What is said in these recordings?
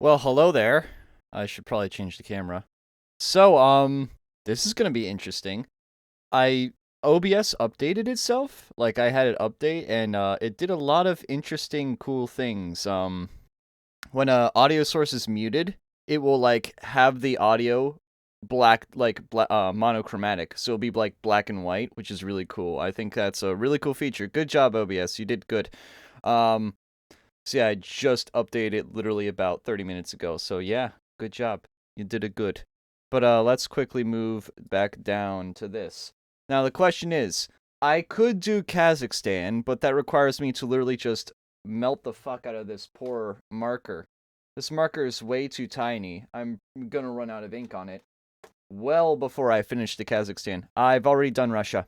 Well, hello there. I should probably change the camera. So, this is gonna be interesting. I OBS updated itself. Like I had it update and it did a lot of interesting cool things. When a audio source is muted, it will like have the audio black monochromatic. So it'll be like black and white, which is really cool. I think that's a really cool feature. Good job, OBS. You did good. Um so yeah, I just updated it literally about 30 minutes ago. So yeah, good job. You did it good. But let's quickly move back down to this. Now the question is, I could do Kazakhstan, but that requires me to literally just melt the fuck out of this poor marker. This marker is way too tiny. I'm gonna run out of ink on it well before I finish the Kazakhstan. I've already done Russia.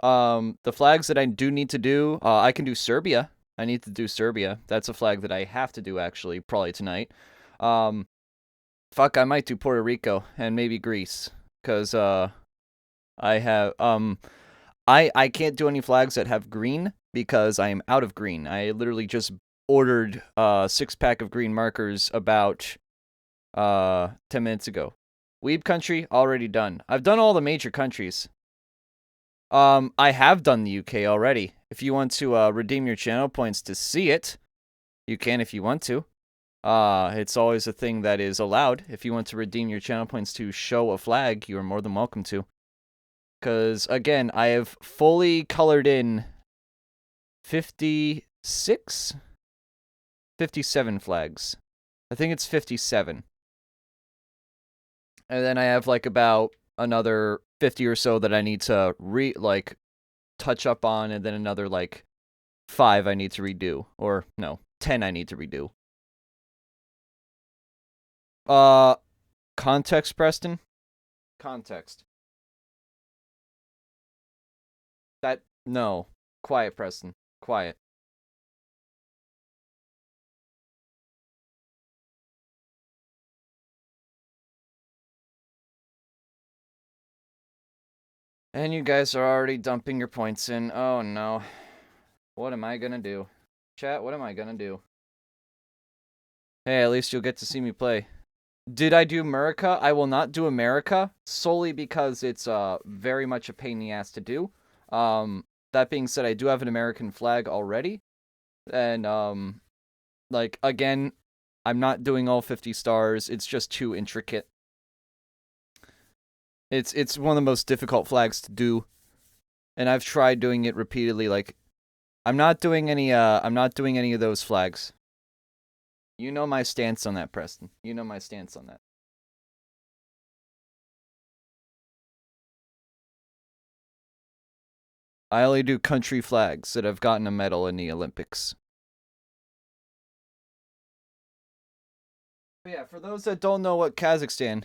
The flags that I do need to do, I can do Serbia. I need to do Serbia. That's a flag that I have to do actually, probably tonight. Fuck, I might do Puerto Rico and maybe Greece, cause I have I can't do any flags that have green because I am out of green. I literally just ordered a 6-pack of green markers about 10 minutes ago. Weeb country already done. I've done all the major countries. I have done the UK already. If you want to redeem your channel points to see it, you can if you want to. It's always a thing that is allowed. If you want to redeem your channel points to show a flag, you are more than welcome to. Because, again, I have fully colored in 56? 57 flags. I think it's 57. And then I have, like, about another 50 or so that I need to touch up on, and then another 5 I need to redo. Or no, 10 I need to redo. Context, Preston? Context. No. Quiet, Preston. Quiet. And you guys are already dumping your points in. Oh no. What am I gonna do? Chat, what am I gonna do? Hey, at least you'll get to see me play. Did I do America? I will not do America, solely because it's very much a pain in the ass to do. That being said, I do have an American flag already. And, again, I'm not doing all 50 stars. It's just too intricate. It's one of the most difficult flags to do. And I've tried doing it repeatedly. I'm not doing any of those flags. You know my stance on that, Preston. You know my stance on that. I only do country flags that have gotten a medal in the Olympics. But yeah, for those that don't know what Kazakhstan...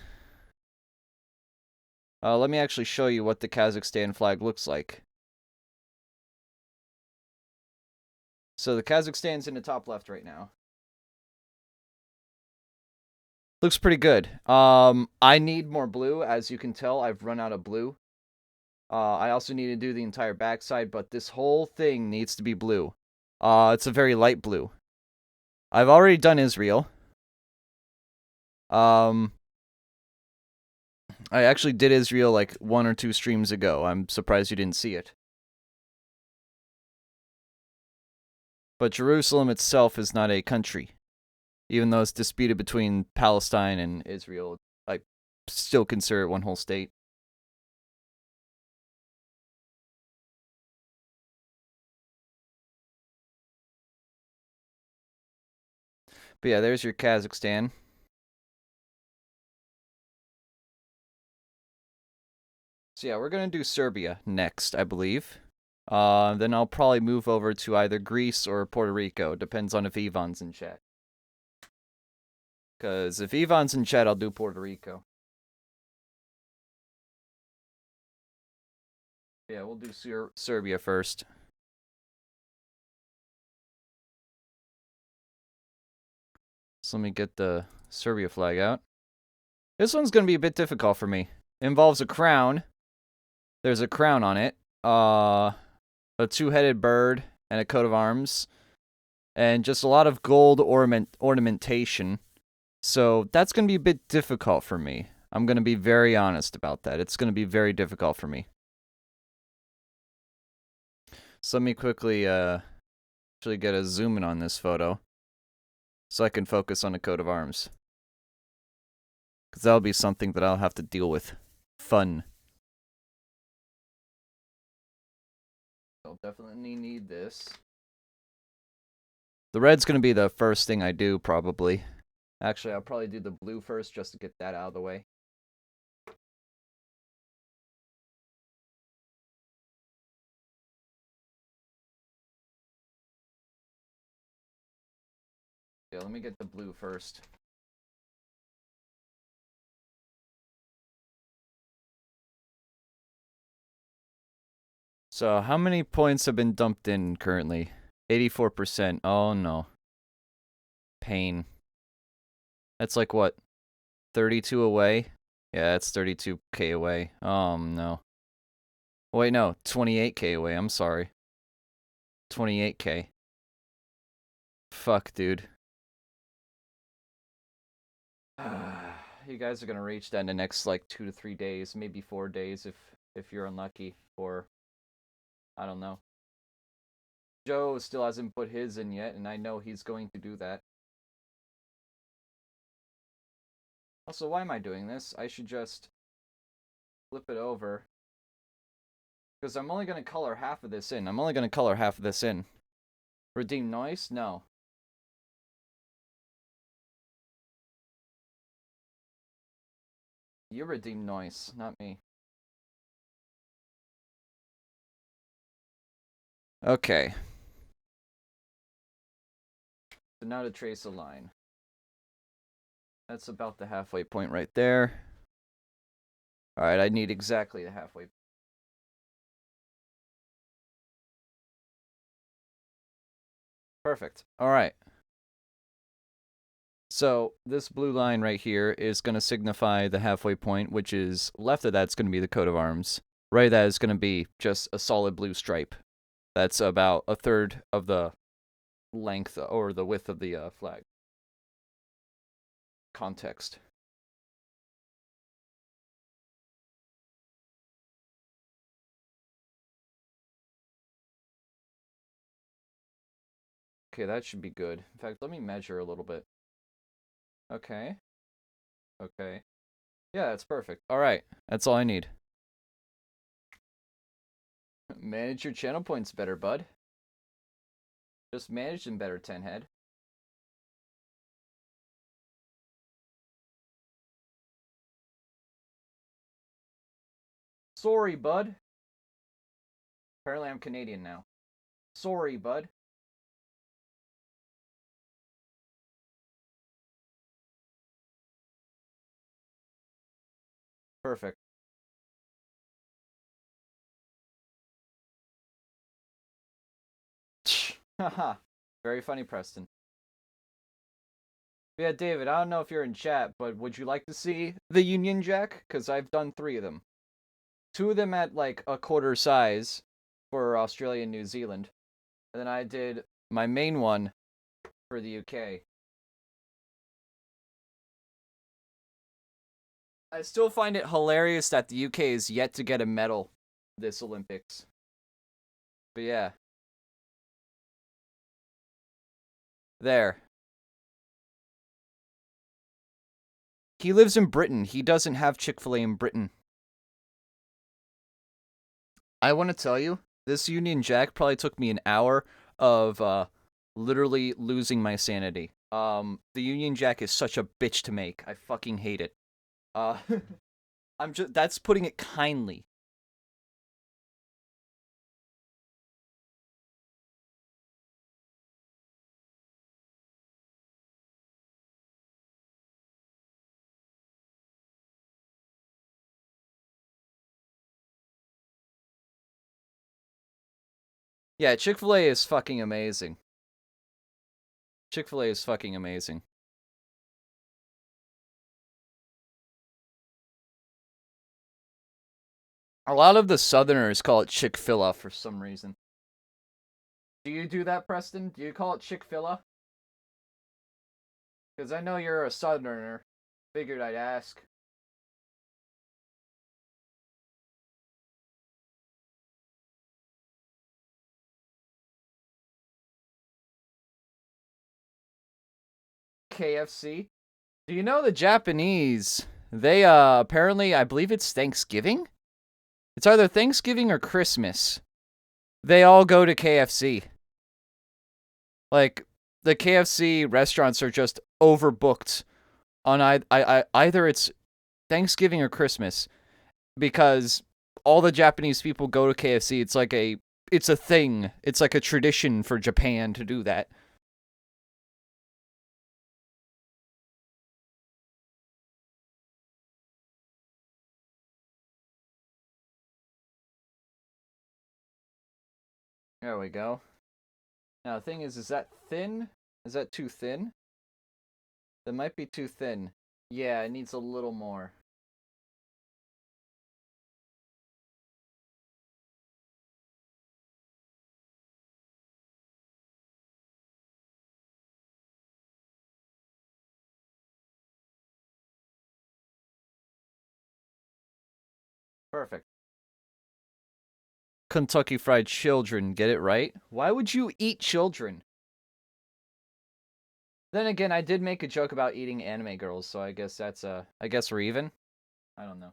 let me actually show you what the Kazakhstan flag looks like. So the Kazakhstan's in the top left right now. Looks pretty good. I need more blue. As you can tell, I've run out of blue. I also need to do the entire backside, but this whole thing needs to be blue. It's a very light blue. I've already done Israel. I actually did Israel 1 or 2 streams ago. I'm surprised you didn't see it. But Jerusalem itself is not a country. Even though it's disputed between Palestine and Israel, I still consider it one whole state. But yeah, there's your Kazakhstan. So yeah, we're going to do Serbia next, I believe. Then I'll probably move over to either Greece or Puerto Rico. Depends on if Yvonne's in chat. Because if Yvonne's in chat, I'll do Puerto Rico. Yeah, we'll do Serbia first. So let me get the Serbia flag out. This one's going to be a bit difficult for me. It involves a crown. There's a crown on it. A 2-headed bird and a coat of arms. and just a lot of gold ornamentation. So that's going to be a bit difficult for me. I'm going to be very honest about that. It's going to be very difficult for me. So let me quickly actually get a zoom in on this photo so I can focus on the coat of arms. Because that'll be something that I'll have to deal with. Fun. I'll definitely need this. The red's going to be the first thing I do, probably. Actually, I'll probably do the blue first just to get that out of the way. Yeah, let me get the blue first. So, how many points have been dumped in currently? 84%. Oh, no. Pain. That's like, what? 32 away? Yeah, that's 32k away. Oh, no. Wait, no. 28k away. I'm sorry. 28k. Fuck, dude. You guys are gonna reach that in the next, like, 2 to 3 days. Maybe 4 days if you're unlucky. Or, I don't know. Joe still hasn't put his in yet, and I know he's going to do that. Also, why am I doing this? I should just flip it over. Because I'm only going to color half of this in. Redeem noise? No. You redeem noise, not me. Okay. So now to trace a line. That's about the halfway point right there. Alright, I need exactly the halfway. Perfect. Alright. So, this blue line right here is going to signify the halfway point, which is left of that's going to be the coat of arms. Right of that is going to be just a solid blue stripe. That's about a third of the length or the width of the flag. Context. Okay, that should be good. In fact, let me measure a little bit. Okay. Okay. Yeah, that's perfect. Alright, that's all I need. Manage your channel points better, bud. Just manage them better, 10 head. Sorry, bud. Apparently I'm Canadian now. Sorry, bud. Perfect. Haha. Very funny, Preston. Yeah, David, I don't know if you're in chat, but would you like to see the Union Jack? Because I've done 3 of them. 2 of them at like a quarter size for Australia and New Zealand. And then I did my main one for the UK. I still find it hilarious that the UK is yet to get a medal this Olympics. But yeah. There. He lives in Britain. He doesn't have Chick-fil-A in Britain. I want to tell you, this Union Jack probably took me an hour of literally losing my sanity. The Union Jack is such a bitch to make. I fucking hate it. That's putting it kindly. Yeah, Chick-fil-A is fucking amazing. Chick-fil-A is fucking amazing. A lot of the Southerners call it Chick-fil-A for some reason. Do you do that, Preston? Do you call it Chick-fil-A? Because I know you're a southerner. Figured I'd ask. KFC? Do you know the Japanese? They, apparently, I believe it's Thanksgiving? It's either Thanksgiving or Christmas. They all go to KFC. Like, the KFC restaurants are just overbooked on either it's Thanksgiving or Christmas because all the Japanese people go to KFC. It's a thing. It's like a tradition for Japan to do that. There we go. Now, the thing is that thin? Is that too thin? That might be too thin. Yeah, it needs a little more. Perfect. Kentucky Fried Children, get it right? Why would you eat children? Then again, I did make a joke about eating anime girls, so I guess that's, I guess we're even? I don't know.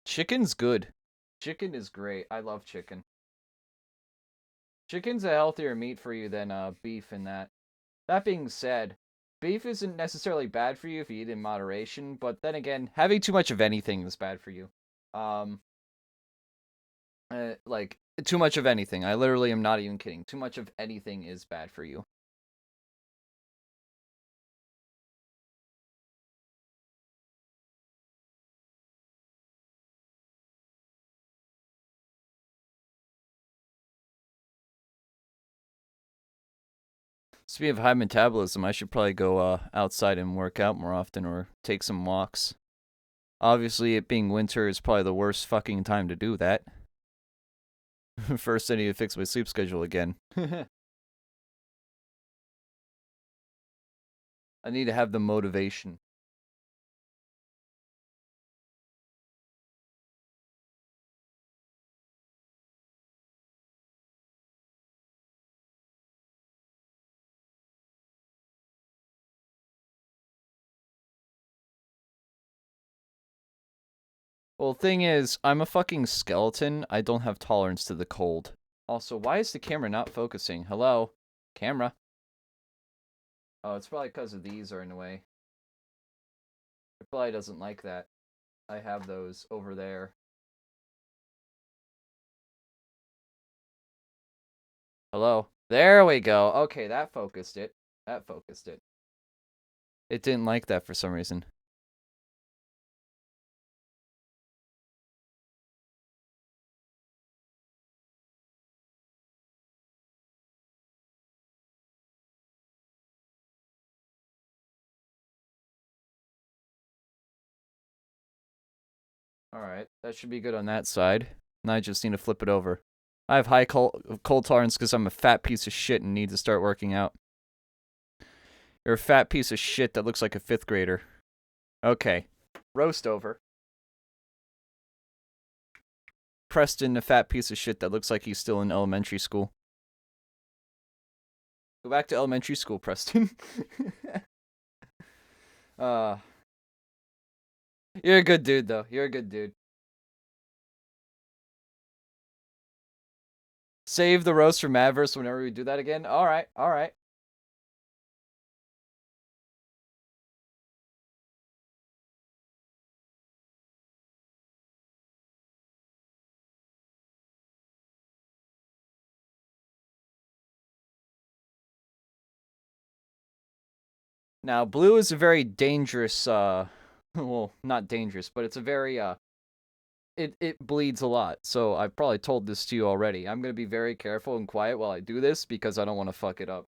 Chicken's good. Chicken is great. I love chicken. Chicken's a healthier meat for you than beef in that. That being said, beef isn't necessarily bad for you if you eat in moderation, but then again, having too much of anything is bad for you. Um, like, too much of anything. I literally am not even kidding. Too much of anything is bad for you. Speaking of high metabolism, I should probably go outside and work out more often or take some walks. Obviously, it being winter is probably the worst fucking time to do that. First, I need to fix my sleep schedule again. I need to have the motivation. Well, the thing is, I'm a fucking skeleton. I don't have tolerance to the cold. Also, why is the camera not focusing? Hello? Camera? Oh, it's probably because of these are in the way. It probably doesn't like that. I have those over there. Hello? There we go. Okay, that focused it. That focused it. It didn't like that for some reason. Alright, that should be good on that side. Now I just need to flip it over. I have high cold tolerance because I'm a fat piece of shit and need to start working out. You're a fat piece of shit that looks like a 5th grader. Okay. Roast over. Preston, a fat piece of shit that looks like he's still in elementary school. Go back to elementary school, Preston. You're a good dude, though. You're a good dude. Save the roast for Madverse whenever we do that again. Alright, alright. Now, blue is a very dangerous, well, not dangerous, but it's a very, it bleeds a lot. So I've probably told this to you already. I'm going to be very careful and quiet while I do this because I don't want to fuck it up.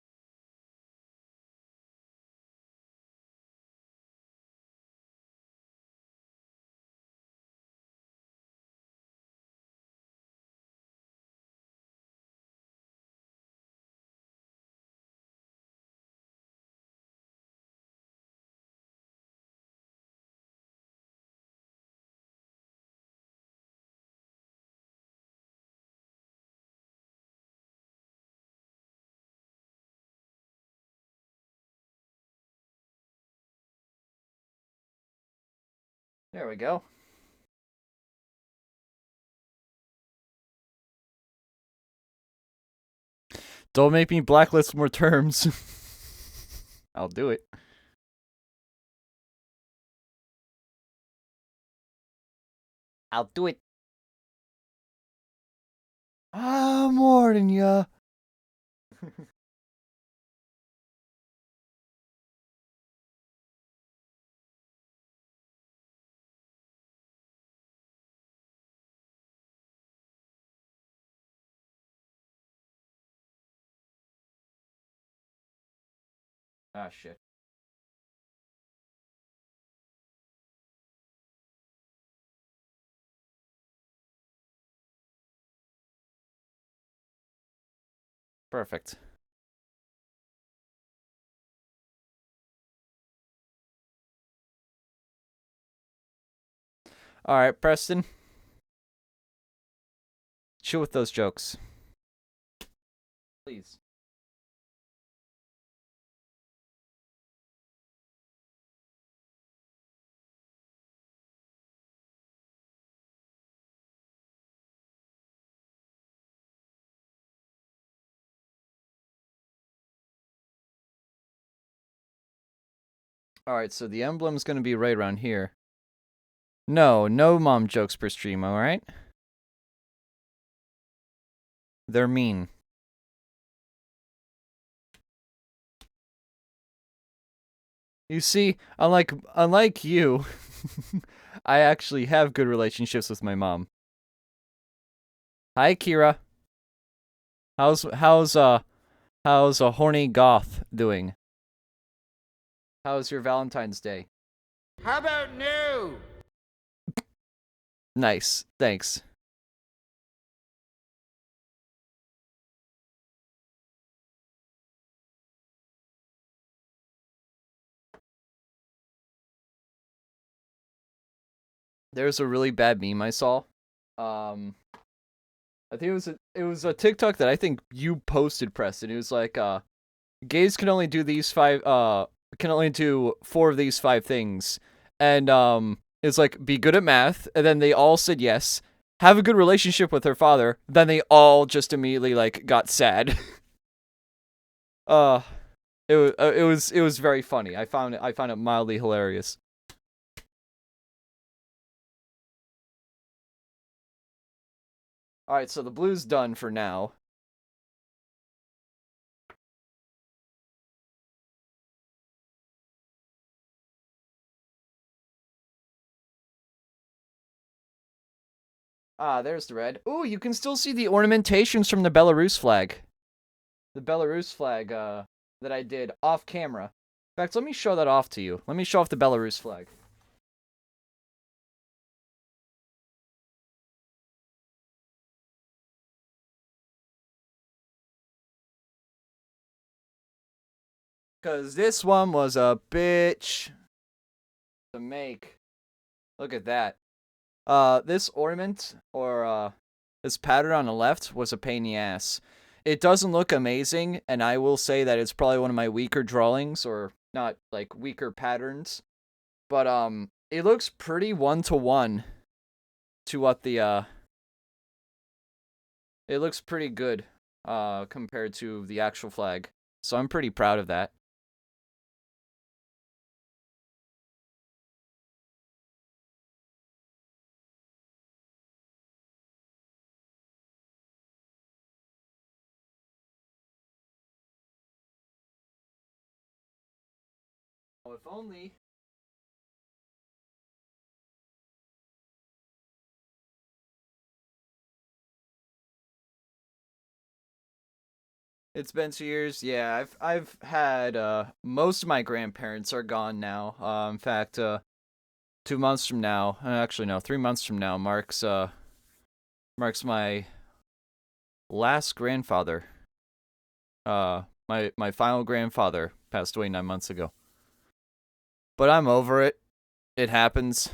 There we go. Don't make me blacklist more terms. I'll do it. I'll do it. I'm warning ya. Ah, shit. Perfect. All right, Preston. Chill with those jokes. Please. All right, so the emblem's going to be right around here. No mom jokes per stream, all right? They're mean. You see, unlike you, I actually have good relationships with my mom. Hi, Kira. How's a horny goth doing? How's your Valentine's Day? How about no? Nice, thanks. There's a really bad meme I saw. I think it was a TikTok that I think you posted, Preston. It was like, gays can only do these can only do 4 of these 5 things, and it's like be good at math, and then they all said yes. Have a good relationship with her father. Then they all just immediately like got sad. uh, it was very funny. I found it mildly hilarious. All right, so the blue's done for now. Ah, there's the red. Ooh, you can still see the ornamentations from the Belarus flag. The Belarus flag that I did off camera. In fact, let me show that off to you. Let me show off the Belarus flag. Because this one was a bitch to make. Look at that. This ornament, or this pattern on the left, was a pain in the ass. It doesn't look amazing, and I will say that it's probably one of my weaker drawings, or not, like, weaker patterns. But, it looks pretty one-to-one to what the, it looks pretty good, compared to the actual flag. So I'm pretty proud of that. Oh, if only. It's been 2 years. Yeah, I've had most of my grandparents are gone now. In fact, 2 months from now, actually no, 3 months from now marks my last grandfather. My final grandfather passed away 9 months ago. But I'm over it. It happens.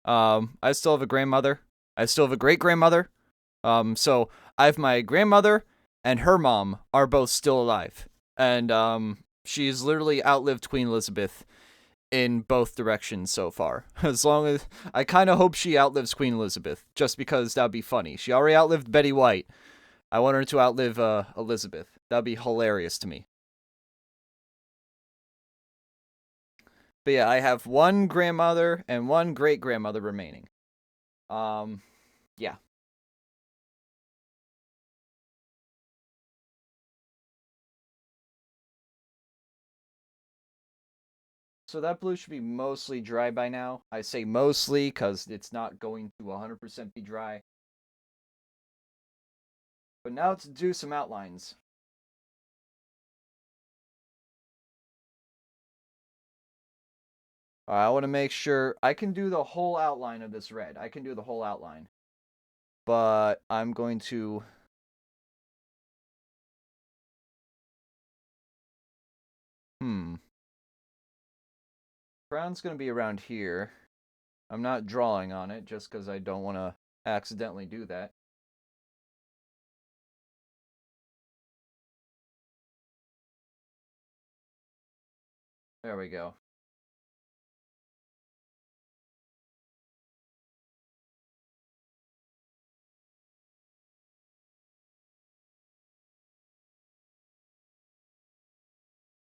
I still have a grandmother. I still have a great grandmother. So I have my grandmother and her mom are both still alive, and she's literally outlived Queen Elizabeth in both directions so far. As long as I kind of hope she outlives Queen Elizabeth, just because that'd be funny. She already outlived Betty White. I want her to outlive Elizabeth. That'd be hilarious to me. But yeah, I have one grandmother and one great grandmother remaining. Yeah. So that blue should be mostly dry by now. I say mostly because it's not going to 100% be dry. But now to do some outlines. I want to make sure I can do the whole outline of this red. I can do the whole outline. But I'm going to... Crown's going to be around here. I'm not drawing on it just because I don't want to accidentally do that. There we go.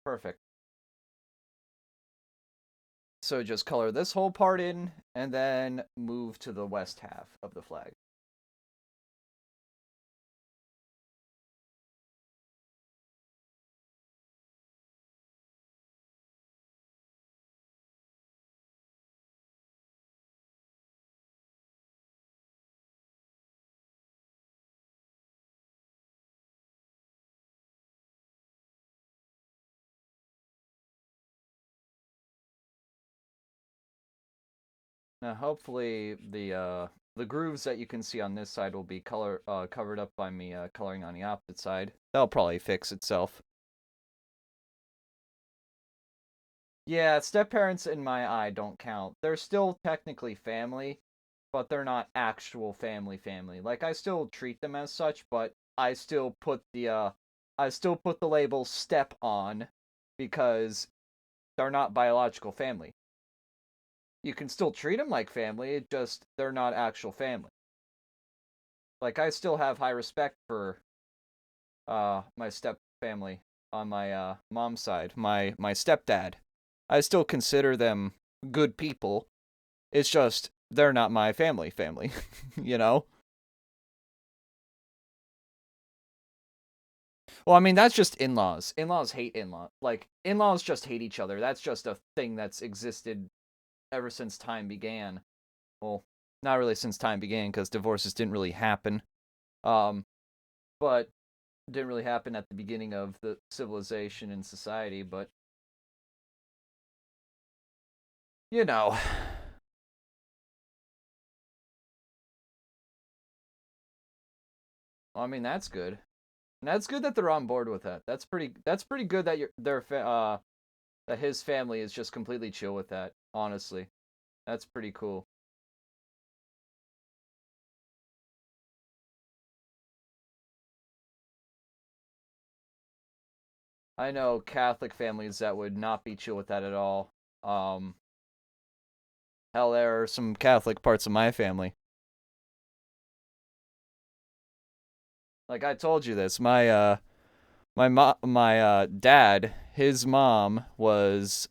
Perfect. So just color this whole part in, and then move to the west half of the flag. Now, hopefully, the grooves that you can see on this side will be covered up by me coloring on the opposite side. That'll probably fix itself. Yeah, step parents in my eye don't count. They're still technically family, but they're not actual family. Like I still treat them as such, but I still put the label step on because they're not biological family. You can still treat them like family, it just they're not actual family. Like I still have high respect for my step family on my mom's side, my stepdad. I still consider them good people. It's just they're not my family, you know? Well, I mean that's just in-laws. In-laws hate in-law. Like in-laws just hate each other. That's just a thing that's existed ever since time began. Well, not really since time began because divorces didn't really happen. Um, but didn't really happen at the beginning of the civilization and society, but you know. I mean, that's good. And that's good that they're on board with that. That's pretty good that that his family is just completely chill with that, honestly. That's pretty cool. I know Catholic families that would not be chill with that at all. Um Hell, there are some Catholic parts of my family. Like I told you this, my dad, his mom was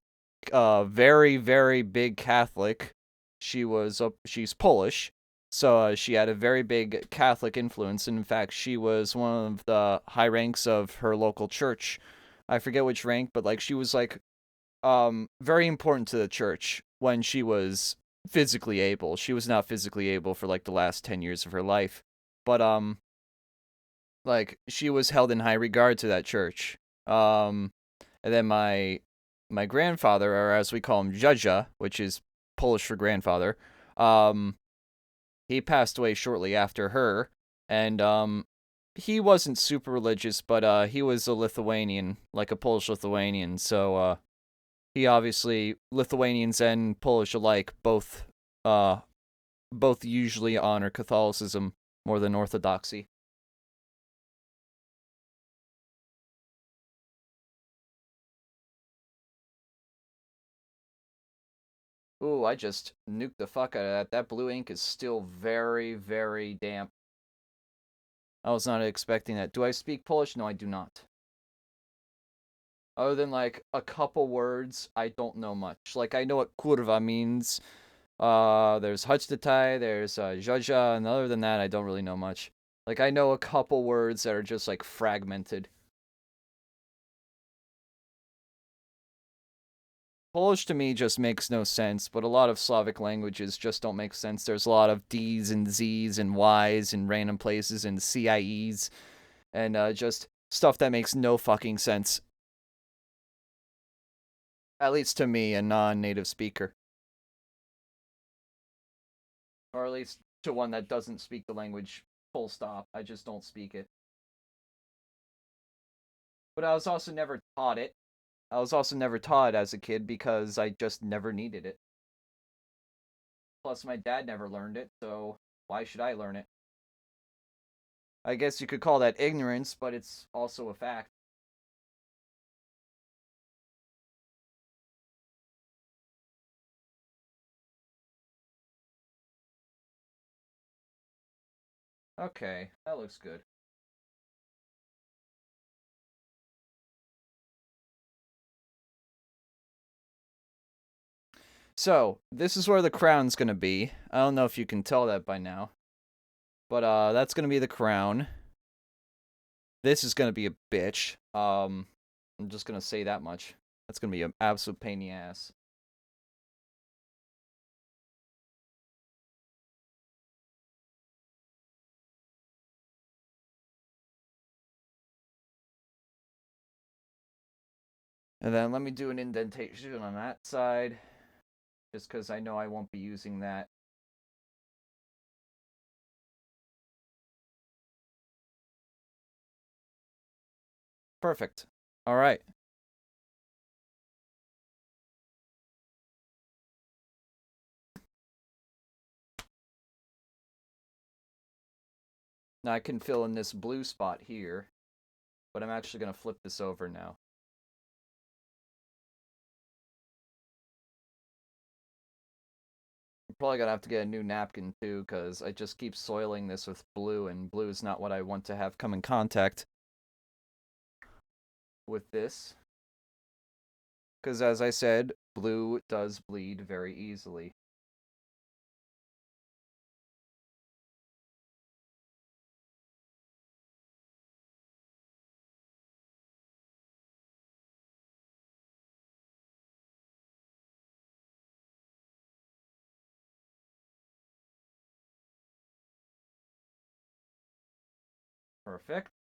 a very very big Catholic. She's Polish, so she had a very big Catholic influence. And in fact, she was one of the high ranks of her local church. I forget which rank, but like she was like very important to the church when she was physically able. She was not physically able for like the last 10 years of her life, but like she was held in high regard to that church. And then my grandfather, or as we call him, Judja, which is Polish for grandfather, he passed away shortly after her, and he wasn't super religious, but he was a Lithuanian, like a Polish Lithuanian, so he obviously, Lithuanians and Polish alike, both usually honor Catholicism more than Orthodoxy. Ooh, I just nuked the fuck out of that. That blue ink is still very, very damp. I was not expecting that. Do I speak Polish? No, I do not. Other than like a couple words, I don't know much. Like I know what kurwa means. There's Hudstetai, there's Jaja, and other than that, I don't really know much. Like I know a couple words that are just like fragmented. Polish to me just makes no sense, but a lot of Slavic languages just don't make sense. There's a lot of D's and Z's and Y's in random places and CIEs and just stuff that makes no fucking sense. At least to me, a non-native speaker. Or at least to one that doesn't speak the language full stop. I just don't speak it. But I was also never taught it. I was also never taught as a kid because I just never needed it. Plus, my dad never learned it, so why should I learn it? I guess you could call that ignorance, but it's also a fact. Okay, that looks good. So, this is where the crown's gonna be. I don't know if you can tell that by now. But that's gonna be the crown. This is gonna be a bitch. I'm just gonna say that much. That's gonna be an absolute pain in the ass. And then let me do an indentation on that side. Just because I know I won't be using that. Perfect. Alright. Now I can fill in this blue spot here. But I'm actually going to flip this over now. I'm probably going to have to get a new napkin too, because I just keep soiling this with blue, and blue is not what I want to have come in contact with this. Because as I said, blue does bleed very easily. Perfect.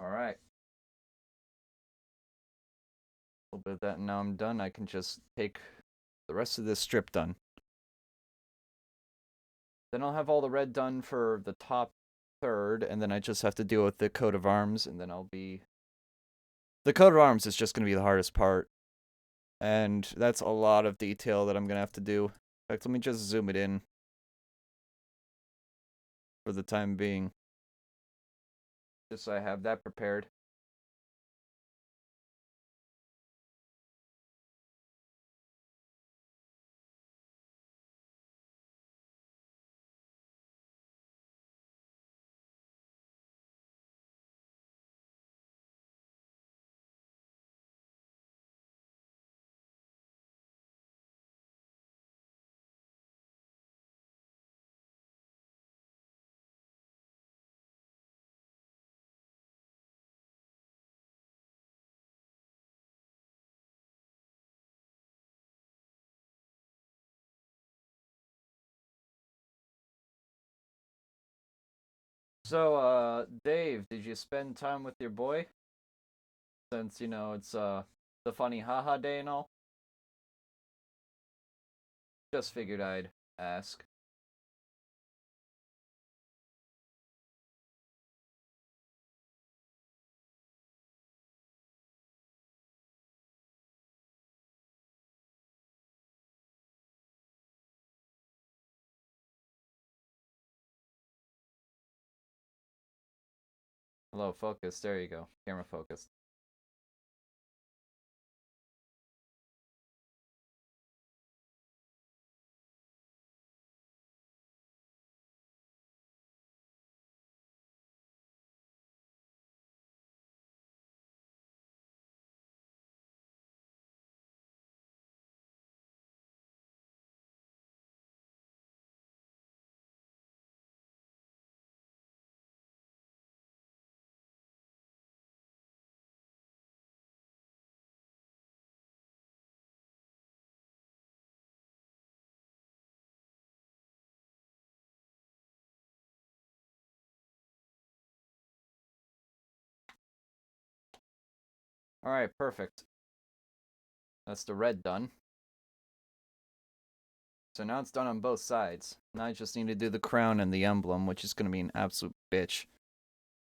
Alright. A little bit of that, and now I'm done. I can just take the rest of this strip done. Then I'll have all the red done for the top third, and then I just have to deal with the coat of arms, and then I'll be... The coat of arms is just going to be the hardest part. And that's a lot of detail that I'm going to have to do. In fact, let me just zoom it in for the time being. Just so I have that prepared. So, Dave, did you spend time with your boy? Since, it's, the funny haha day and all? Just figured I'd ask. Hello, focus. There you go. Camera focused. Alright, perfect. That's the red done. So now it's done on both sides. Now I just need to do the crown and the emblem, which is going to be an absolute bitch.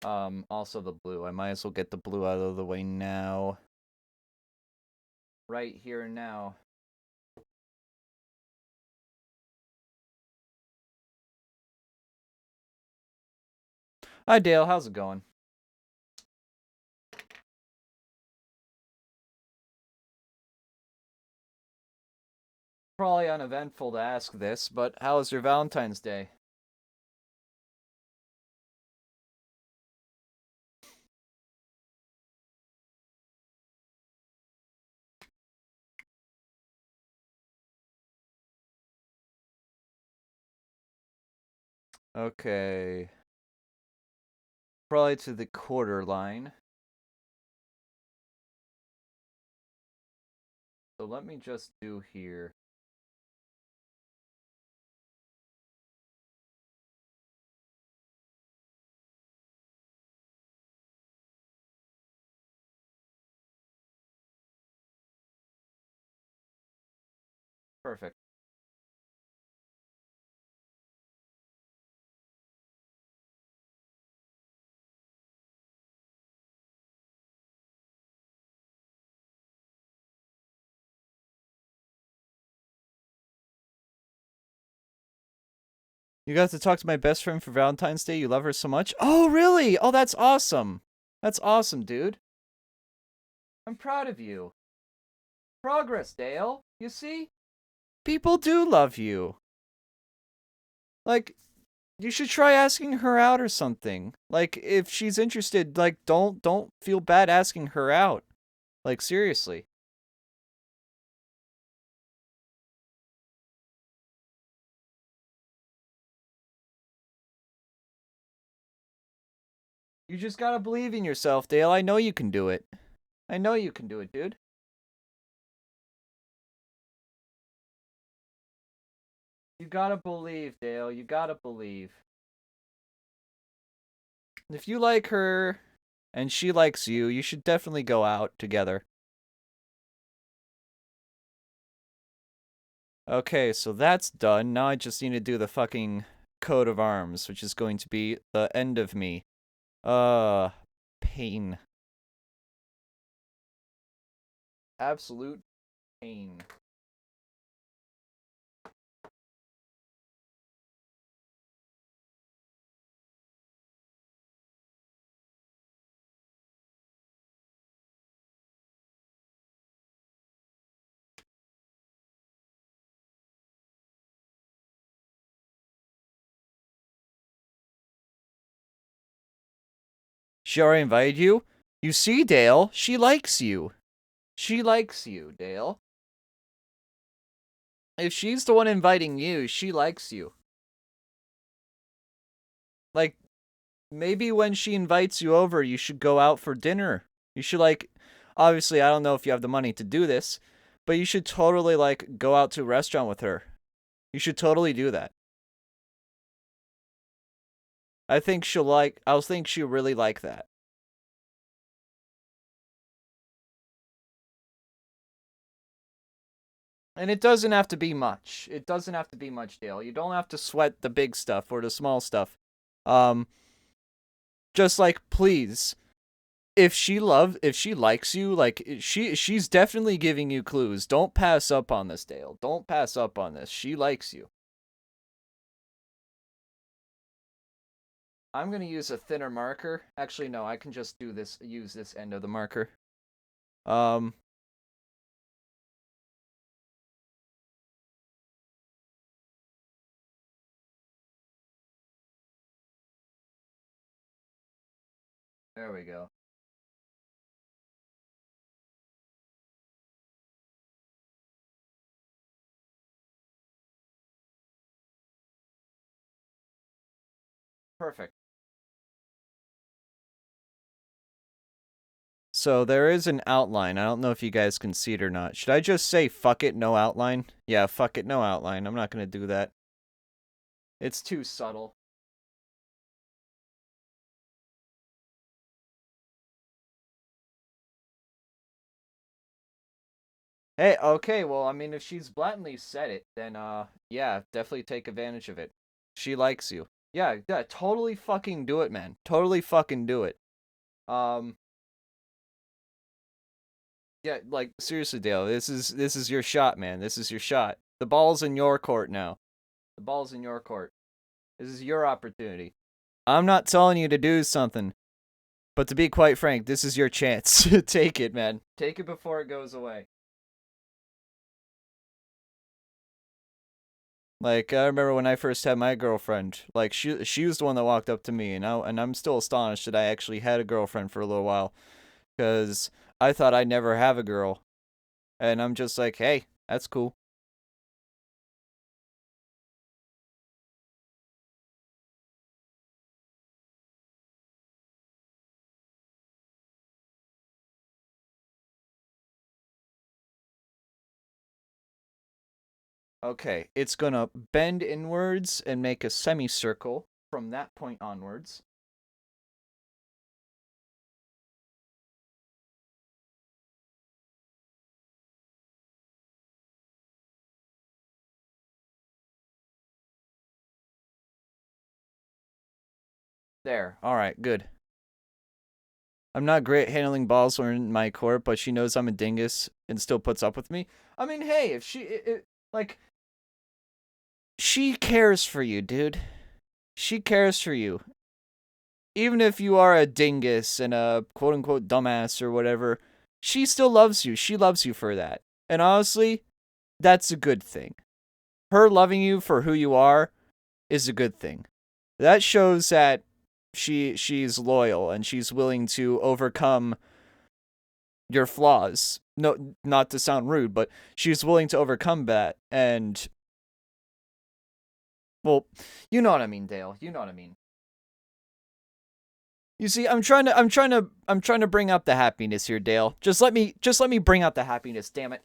Also the blue. I might as well get the blue out of the way now. Right here and now. Hi, Dale. How's it going? Probably uneventful to ask this, but how was your Valentine's Day? Okay. Probably to the quarter line. So let me just do here. Perfect. You got to talk to my best friend for Valentine's Day. You love her so much. Oh, really? Oh, that's awesome. That's awesome, dude. I'm proud of you. Progress, Dale. You see? People do love you. Like, you should try asking her out or something. Like, if she's interested, like, don't feel bad asking her out. Like, seriously. You just gotta believe in yourself, Dale. I know you can do it. I know you can do it, dude. You gotta believe, Dale. You gotta believe. If you like her and she likes you, you should definitely go out together. Okay, so that's done. Now I just need to do the fucking coat of arms, which is going to be the end of me. Pain. Absolute pain. She already invited you? You see, Dale, she likes you. She likes you, Dale. If she's the one inviting you, she likes you. Like, maybe when she invites you over, you should go out for dinner. You should, like, obviously, I don't know if you have the money to do this, but you should totally, like, go out to a restaurant with her. You should totally do that. I think she'll really like that. And it doesn't have to be much. It doesn't have to be much, Dale. You don't have to sweat the big stuff or the small stuff. Um, just like, please, if she likes you, like she's definitely giving you clues. Don't pass up on this, Dale. Don't pass up on this. She likes you. I'm gonna use a thinner marker. Actually, no, I can just use this end of the marker. Um, there we go. Perfect. So there is an outline. I don't know if you guys can see it or not. Should I just say fuck it, no outline? Yeah, fuck it, no outline. I'm not gonna do that. It's too subtle. Hey, okay, well, I mean, if she's blatantly said it, then, yeah, definitely take advantage of it. She likes you. Yeah, yeah, totally fucking do it, man. Totally fucking do it. Um, yeah, like, seriously, Dale, this is your shot, man. This is your shot. The ball's in your court now. The ball's in your court. This is your opportunity. I'm not telling you to do something, but to be quite frank, this is your chance. Take it, man. Take it before it goes away. Like I remember when I first had my girlfriend. Like she was the one that walked up to me, and I'm still astonished that I actually had a girlfriend for a little while, because I thought I'd never have a girl, and I'm just like, hey, that's cool. Okay, it's gonna bend inwards and make a semicircle from that point onwards. There. All right, good. I'm not great handling balls when in my court, but she knows I'm a dingus and still puts up with me. I mean, hey, if like she cares for you, dude. She cares for you. Even if you are a dingus and a quote unquote dumbass or whatever, she still loves you. She loves you for that. And honestly, that's a good thing. Her loving you for who you are is a good thing. That shows that she's loyal and she's willing to overcome your flaws. No, not to sound rude, but she's willing to overcome that. And well, you know what I mean, Dale. You know what I mean. You see, I'm trying to bring out the happiness here, Dale. Just let me bring out the happiness, damn it.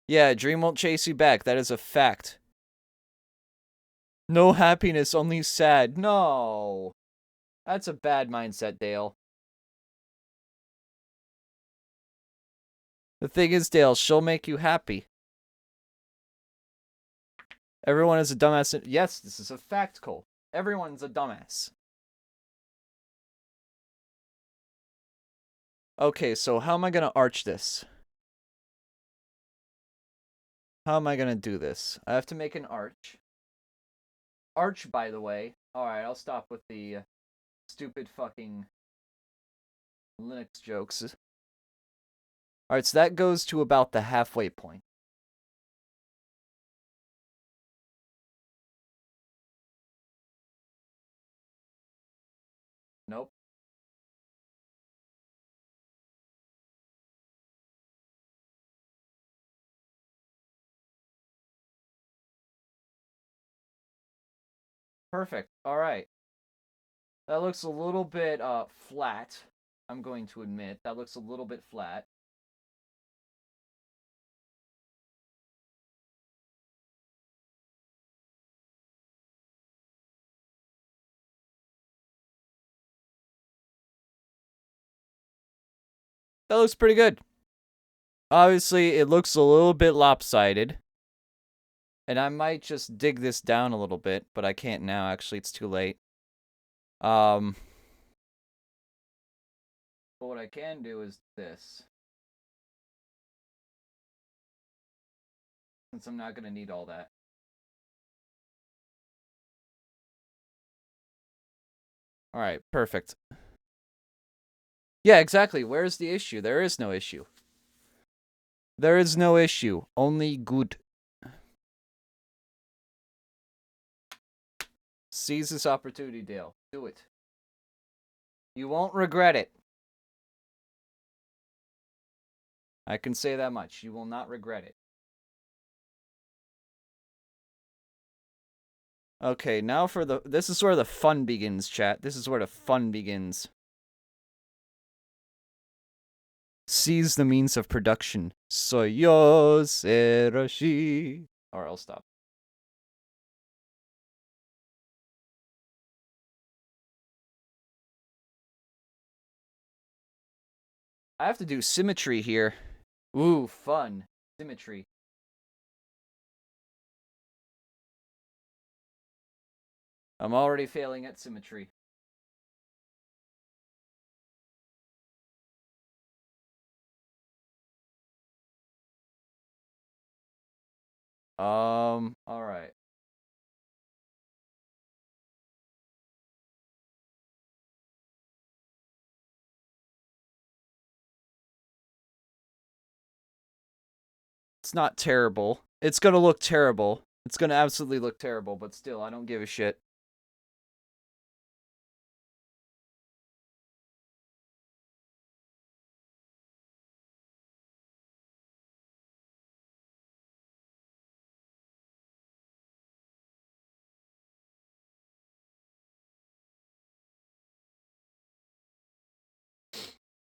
Yeah, dream won't chase you back. That is a fact. No happiness, only sad. No. That's a bad mindset, Dale. The thing is, Dale, she'll make you happy. Everyone is a dumbass. Yes, this is a fact, Cole. Everyone's a dumbass. Okay, so how am I gonna arch this? How am I gonna do this? I have to make an arch. Arch, by the way. Alright, I'll stop with the stupid fucking Linux jokes. Alright, so that goes to about the halfway point. Nope. Perfect. Alright. That looks a little bit flat. I'm going to admit. That looks a little bit flat. That looks pretty good. Obviously, it looks a little bit lopsided. And I might just dig this down a little bit, but I can't now. Actually, it's too late. But what I can do is this. Since I'm not going to need all that. Alright, perfect. Yeah, exactly. Where's the issue? There is no issue. There is no issue. Only good. Seize this opportunity, Dale. Do it. You won't regret it. I can say that much. You will not regret it. Okay, now for the... This is where the fun begins, chat. This is where the fun begins. Seize the means of production. Soyoserashi. Alright, I'll stop. I have to do symmetry here. Ooh, fun. Symmetry. I'm already failing at symmetry. Alright. It's not terrible. It's gonna look terrible. It's gonna absolutely look terrible, but still, I don't give a shit.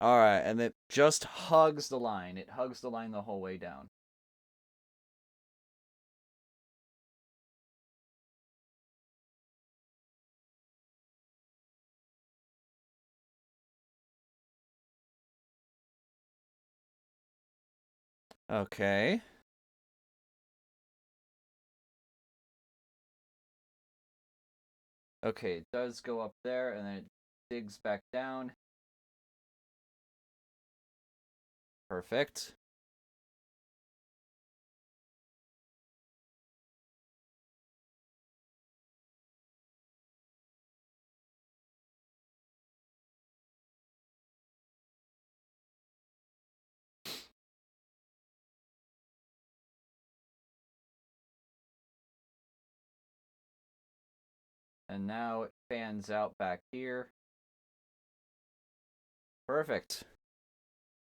Alright, and it just hugs the line. It hugs the line the whole way down. Okay. Okay, it does go up there, and then it digs back down. Perfect. And now it fans out back here. Perfect.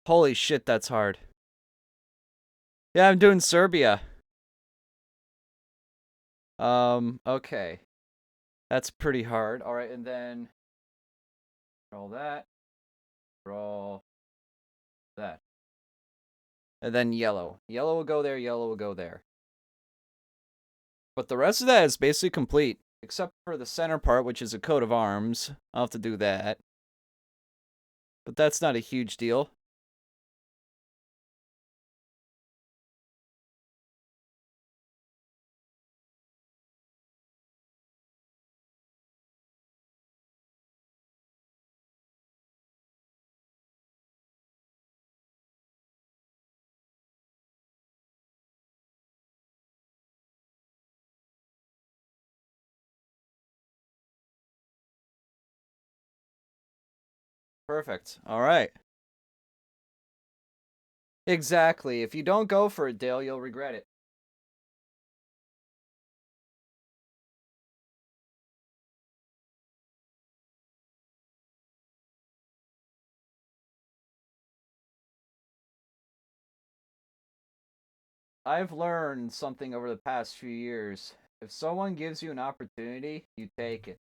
Holy shit, that's hard. Yeah, I'm doing Serbia. Okay. That's pretty hard. Alright, and then... Roll that. Roll that. And then yellow. Yellow will go there, yellow will go there. But the rest of that is basically complete. Except for the center part, which is a coat of arms. I'll have to do that. But that's not a huge deal. Perfect. Alright. Exactly. If you don't go for it, Dale, you'll regret it. I've learned something over the past few years. If someone gives you an opportunity, you take it.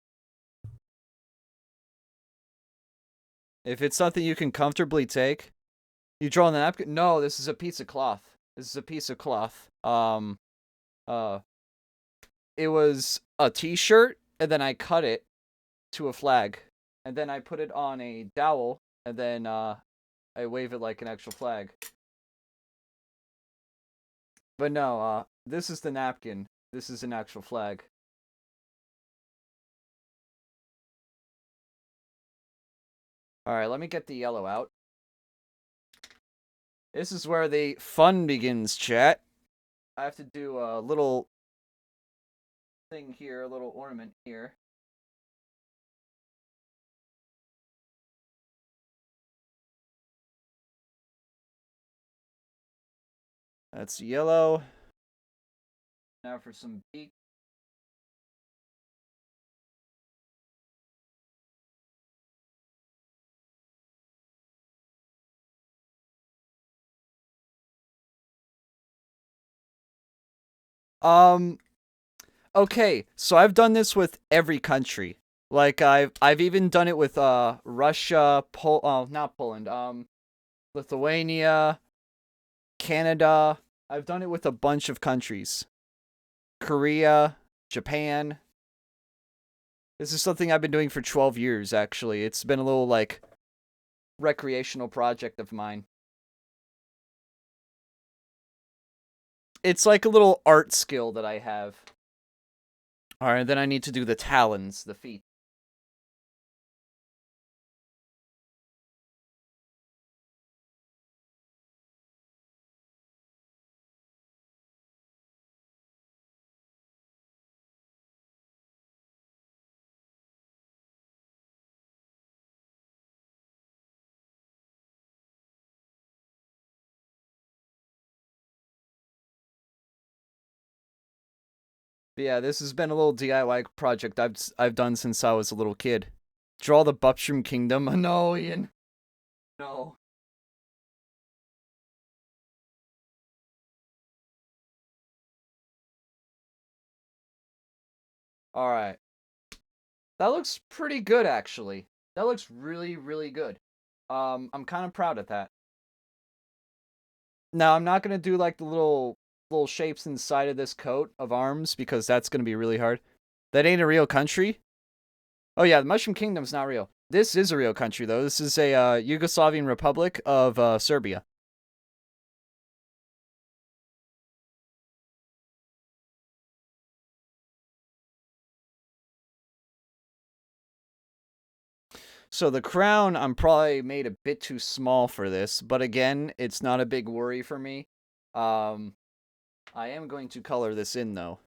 If it's something you can comfortably take, you draw on the napkin. No, this is a piece of cloth. This is a piece of cloth. It was a t-shirt, and then I cut it to a flag. And then I put it on a dowel, and then, I wave it like an actual flag. But no, this is the napkin. This is an actual flag. Alright, let me get the yellow out. This is where the fun begins, chat. I have to do a little thing here, a little ornament here. That's yellow. Now for some beak. Okay, so I've done this with every country. Like I've even done it with Russia, not Poland, Lithuania, Canada. I've done it with a bunch of countries. Korea, Japan. This is something I've been doing for 12 years actually. It's been a little like recreational project of mine. It's like a little art skill that I have. Alright, then I need to do the talons, the feet. But yeah, this has been a little DIY project I've done since I was a little kid. Draw the Bupstrom Kingdom. No, Ian. No. Alright. That looks pretty good, actually. That looks really, really good. I'm kind of proud of that. Now, I'm not going to do, like, the little shapes inside of this coat of arms, because that's going to be really hard. That ain't a real country. Oh, yeah, the Mushroom Kingdom's not real. This is a real country, though. This is a Yugoslavian Republic of Serbia. So the crown, I'm probably made a bit too small for this, but again, it's not a big worry for me. I am going to color this in, though.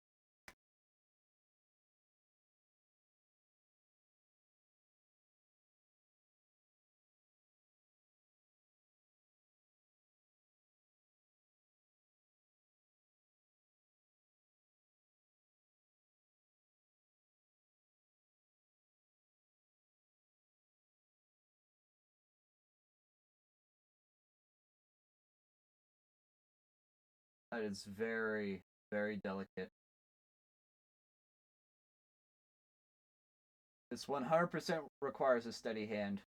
That is very, very delicate. This 100% requires a steady hand.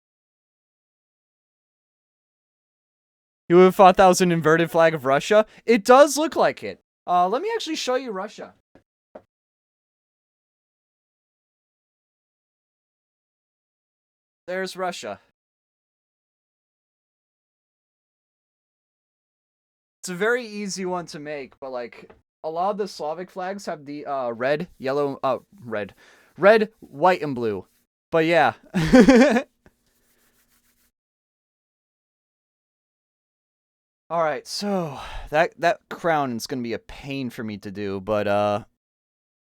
You would have thought that was an inverted flag of Russia? It does look like it. Let me actually show you Russia. There's Russia. It's a very easy one to make, but like a lot of the Slavic flags have the red, yellow, red, white, and blue. But yeah. All right, so that crown is gonna be a pain for me to do, but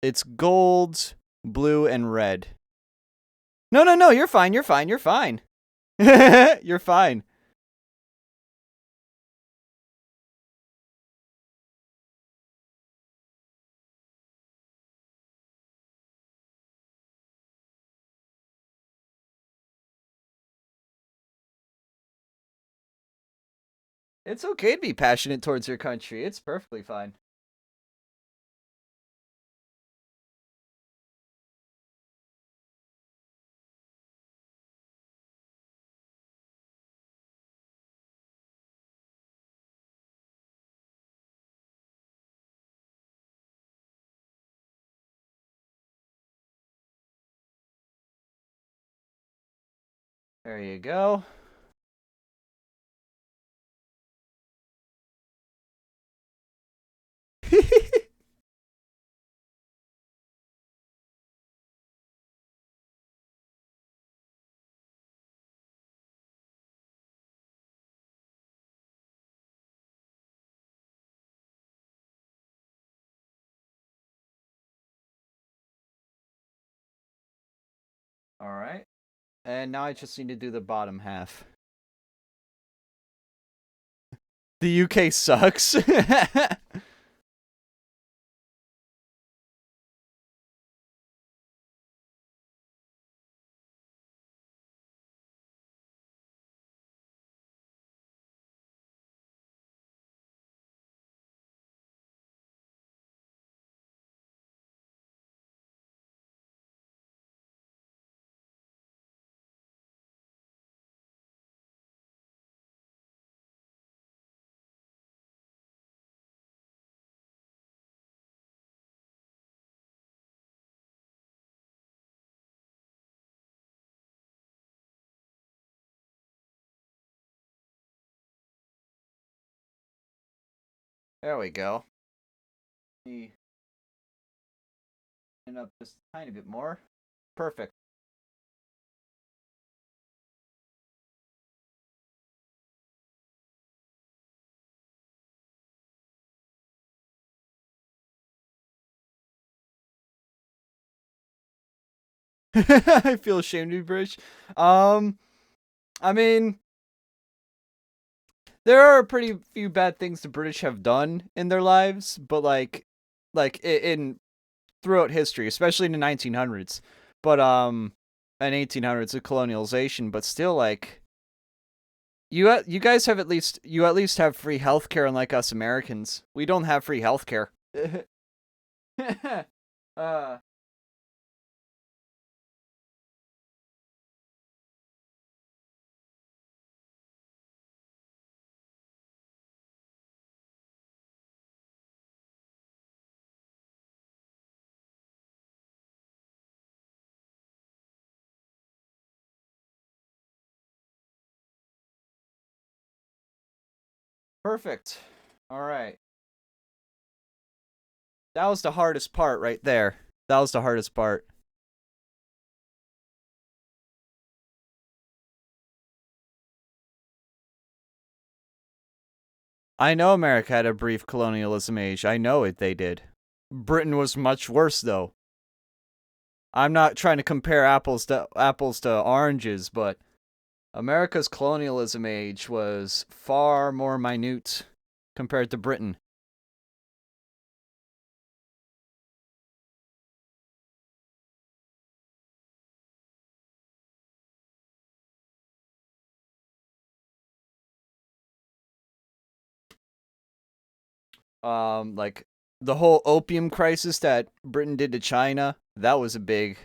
it's gold, blue, and red. No, no, no, you're fine, you're fine, you're fine. You're fine. It's okay to be passionate towards your country. It's perfectly fine. There you go. Alright. And now I just need to do the bottom half. The UK sucks. There we go. Turn up just a tiny bit more. Perfect. I feel ashamed to be British. I mean, there are pretty few bad things the British have done in their lives, but in throughout history, especially in the 1900s, but and 1800s of colonialization, but still like you guys have at least have free healthcare, unlike us Americans. We don't have free healthcare. uh Perfect. All right. That was the hardest part right there. That was the hardest part. I know America had a brief colonialism age. I know it, they did. Britain was much worse, though. I'm not trying to compare apples to oranges, but America's colonialism age was far more minute compared to Britain. Like the whole opium crisis that Britain did to China, that was a big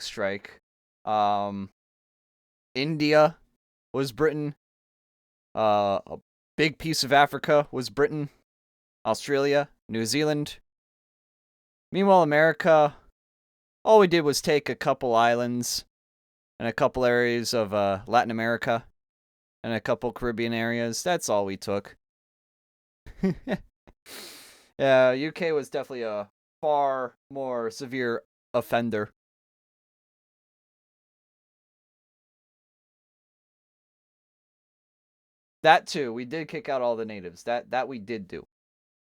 strike. Um, India was Britain. A big piece of Africa was Britain. Australia, New Zealand. Meanwhile, America, all we did was take a couple islands and a couple areas of Latin America and a couple Caribbean areas. That's all we took. Yeah, UK was definitely a far more severe offender. That too, we did kick out all the natives. That we did do.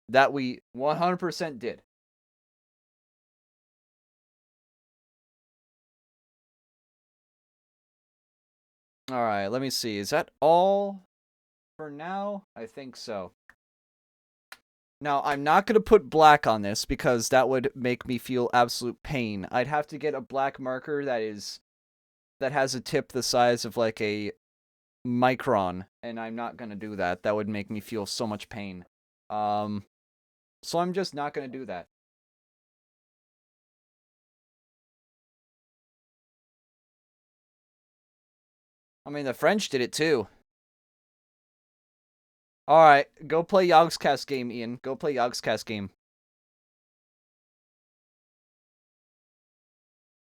That we 100% did. All right, let me see. Is that all for now? I think so. Now, I'm not going to put black on this because that would make me feel absolute pain. I'd have to get a black marker that has a tip the size of like a micron, and I'm not going to do that. That would make me feel so much pain. Um so I'm just not going to do that. I mean, the French did it too. All right, go play Yogscast game, Ian. Go play Yogscast game.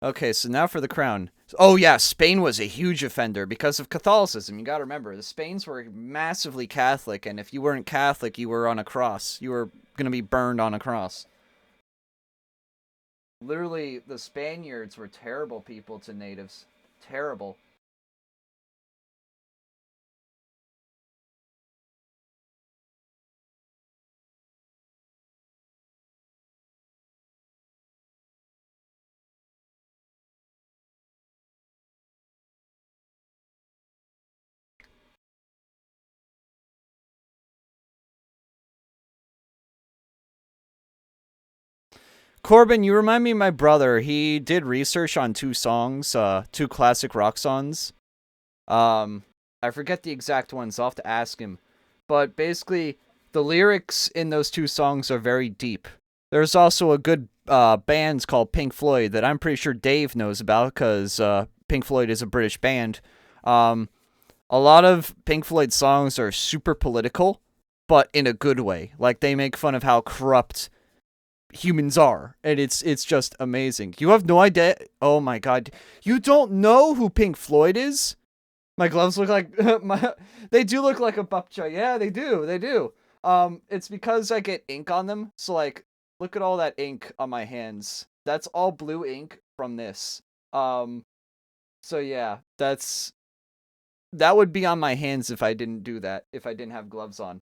Okay, so now for the crown. Oh yeah, Spain was a huge offender because of Catholicism. You got to remember, the Spains were massively Catholic, and if you weren't Catholic, you were on a cross. You were going to be burned on a cross. Literally, the Spaniards were terrible people to natives. Terrible. Corbin, you remind me of my brother. He did research on two songs, two classic rock songs. I forget the exact ones. I'll have to ask him. But basically, the lyrics in those two songs are very deep. There's also a good band called Pink Floyd that I'm pretty sure Dave knows about because Pink Floyd is a British band. A lot of Pink Floyd songs are super political, but in a good way. Like, they make fun of how corrupt humans are, and it's just amazing. You have no idea. Oh my god, you don't know who Pink Floyd is? My gloves look like they do look like a bupcha. Yeah, they do. It's because I get ink on them. So like, look at all that ink on my hands. That's all blue ink from this. So yeah, that would be on my hands if I didn't do that. If I didn't have gloves on.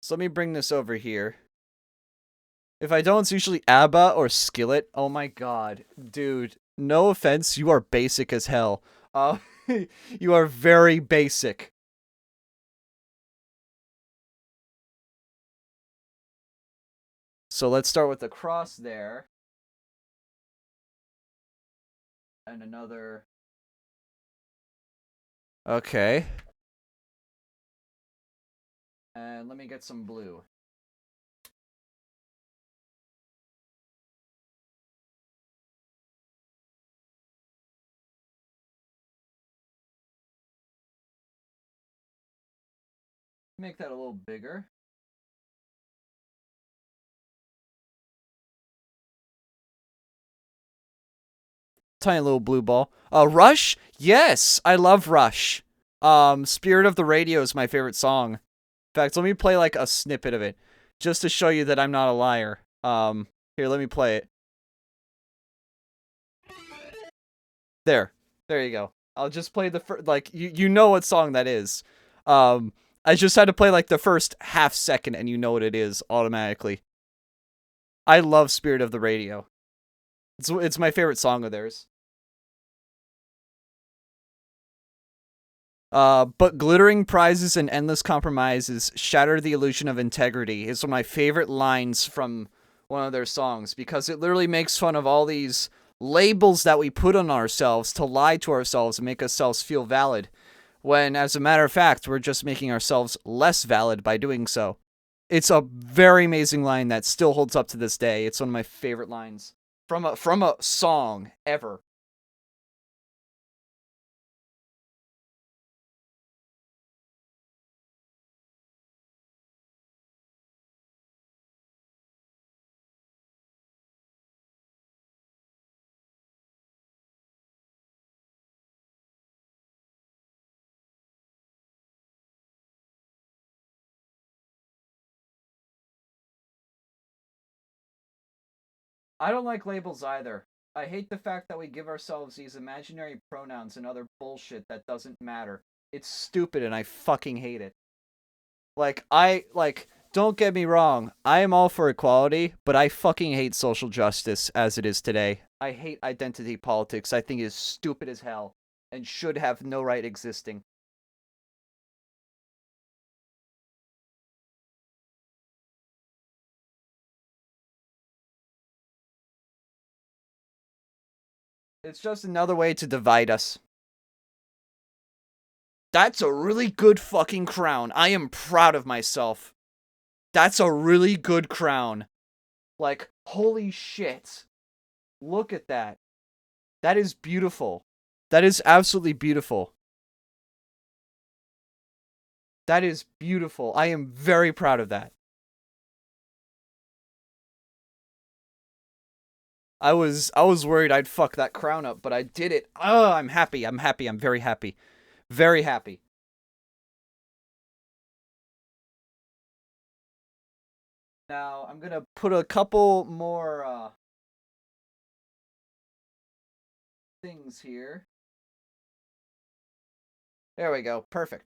So let me bring this over here. If I don't, it's usually ABBA or Skillet. Oh my god. Dude, no offense, you are basic as hell. You are very basic. So let's start with the cross there. And another... Okay. And let me get some blue. Make that a little bigger. Tiny little blue ball. Rush? Yes, I love Rush. Spirit of the Radio is my favorite song. In fact, let me play like a snippet of it, just to show you that I'm not a liar. Here, let me play it. There you go. I'll just play the first, like, you know what song that is. I just had to play like the first half second, and you know what it is automatically. I love Spirit of the Radio. It's my favorite song of theirs. But glittering prizes and endless compromises shatter the illusion of integrity is one of my favorite lines from one of their songs, because it literally makes fun of all these labels that we put on ourselves to lie to ourselves and make ourselves feel valid, when, as a matter of fact, we're just making ourselves less valid by doing so. It's a very amazing line that still holds up to this day. It's one of my favorite lines from a song ever. I don't like labels either. I hate the fact that we give ourselves these imaginary pronouns and other bullshit that doesn't matter. It's stupid and I fucking hate it. Don't get me wrong, I am all for equality, but I fucking hate social justice as it is today. I hate identity politics. I think it is stupid as hell and should have no right existing. It's just another way to divide us. That's a really good fucking crown. I am proud of myself. That's a really good crown. Like, holy shit. Look at that. That is beautiful. That is absolutely beautiful. That is beautiful. I am very proud of that. I was worried I'd fuck that crown up, but I did it. Oh, I'm happy. I'm happy. I'm very happy. Very happy. Now, I'm gonna put a couple more, things here. There we go. Perfect.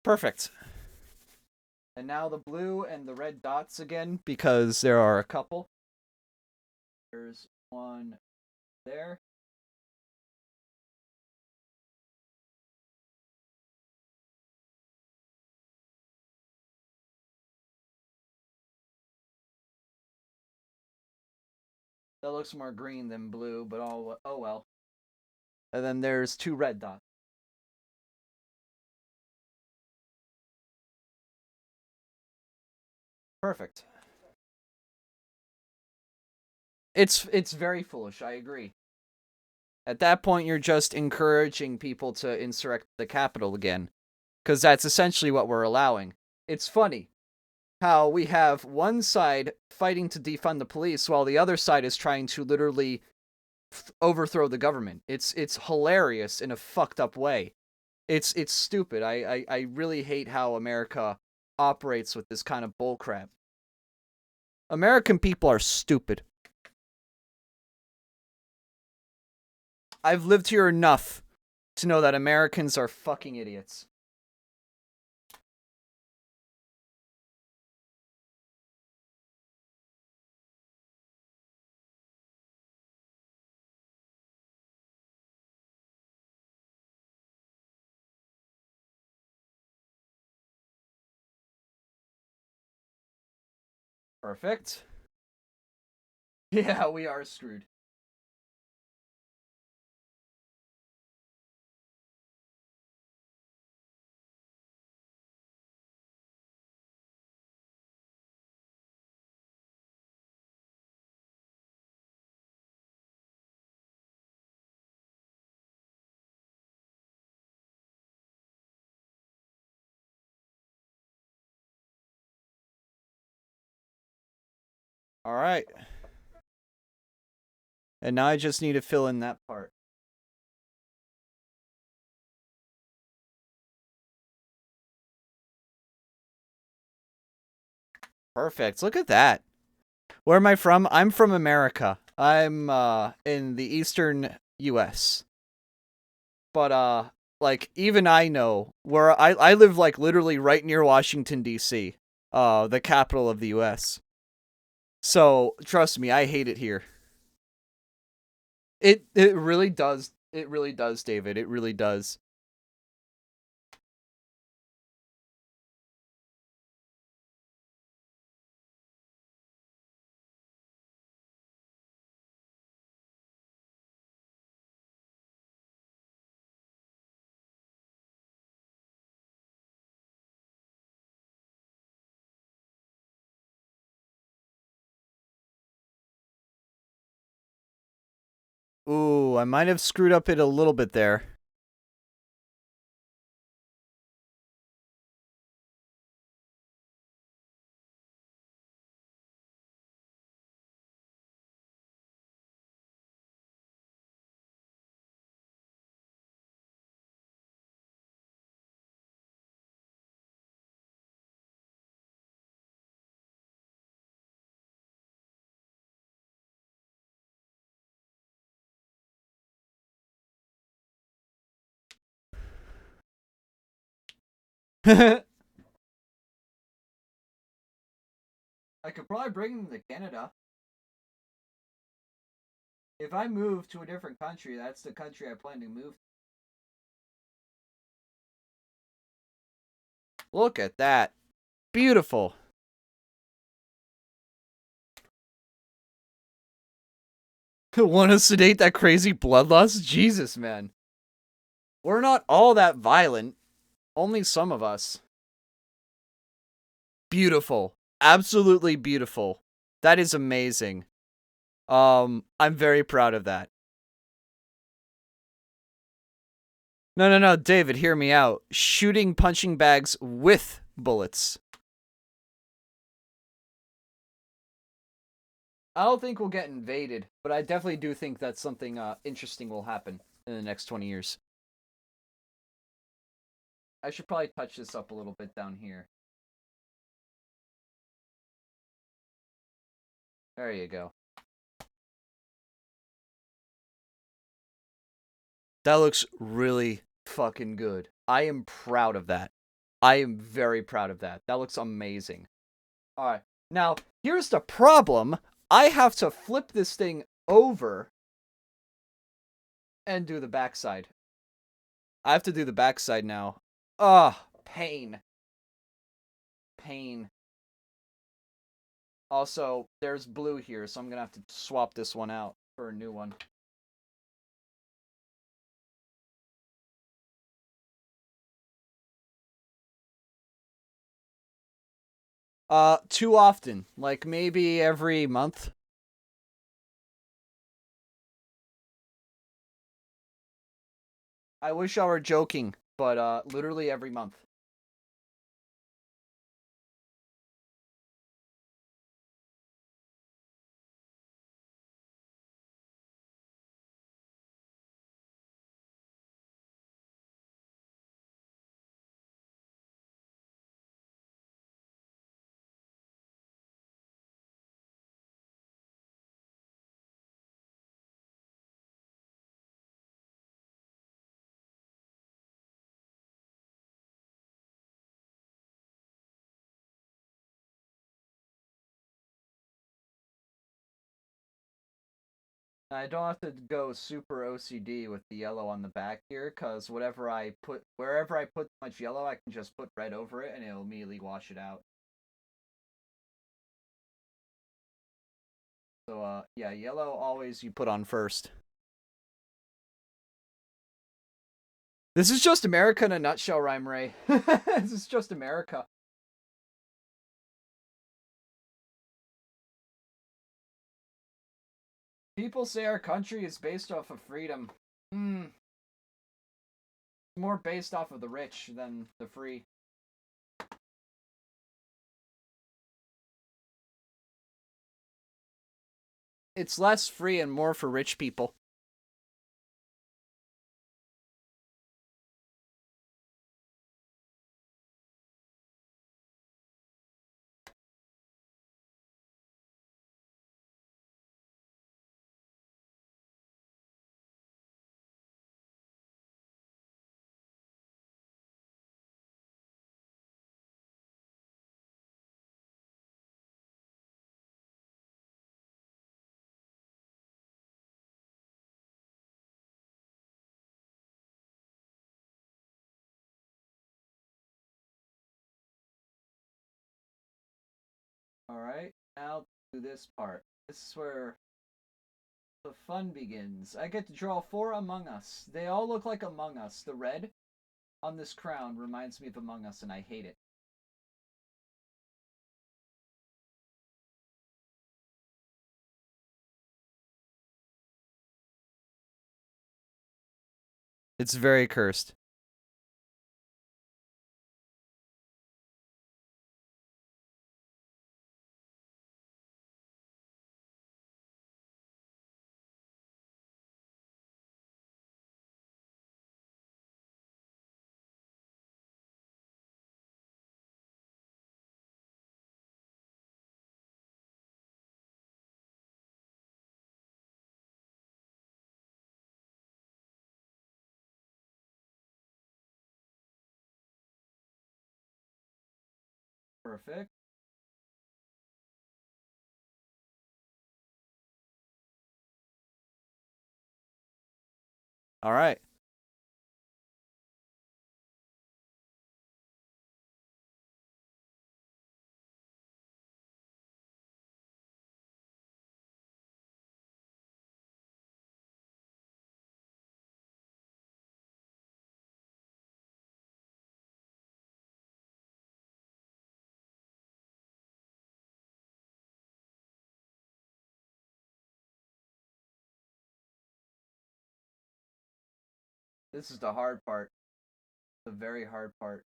Perfect. And now the blue and the red dots again, because there are a couple. There's one there. That looks more green than blue, but oh well. And then there's 2 red dots. Perfect. It's very foolish, I agree. At that point, you're just encouraging people to insurrect the Capitol again. Because that's essentially what we're allowing. It's funny how we have one side fighting to defund the police while the other side is trying to literally overthrow the government. It's hilarious in a fucked up way. It's stupid. I really hate how America operates with this kind of bullcrap. American people are stupid. I've lived here enough to know that Americans are fucking idiots. Perfect. Yeah, we are screwed. All right. And now I just need to fill in that part. Perfect. Look at that. Where am I from? I'm from America. I'm in the eastern US. But like even I know where I live like literally right near Washington DC, the capital of the US. So, trust me, I hate it here. It really does. It really does, David. It really does. Ooh, I might have screwed up it a little bit there. I could probably bring them to Canada. If I move to a different country, that's the country I plan to move. Look at that. Beautiful. Want to sedate that crazy bloodlust? Jesus, man. We're not all that violent. Only some of us. Beautiful. Absolutely beautiful. That is amazing. I'm very proud of that. No, David, hear me out. Shooting punching bags with bullets. I don't think we'll get invaded, but I definitely do think that something interesting will happen in the next 20 years. I should probably touch this up a little bit down here. There you go. That looks really fucking good. I am proud of that. I am very proud of that. That looks amazing. Alright. Now, here's the problem. I have to flip this thing over and do the backside. I have to do the backside now. Ugh, pain. Pain. Also, there's blue here, so I'm gonna have to swap this one out for a new one. Too often. Like maybe every month. I wish I were joking, but literally every month. I don't have to go super OCD with the yellow on the back here, cause wherever I put much yellow, I can just put red over it, and it'll immediately wash it out. So yeah, yellow always you put on first. This is just America in a nutshell, Rhyme Ray. This is just America. People say our country is based off of freedom. Hmm. More based off of the rich than the free. It's less free and more for rich people. Alright, now to this part. This is where the fun begins. I get to draw 4 Among Us. They all look like Among Us. The red on this crown reminds me of Among Us, and I hate it. It's very cursed. Perfect. Alright. This is the hard part. The very hard part.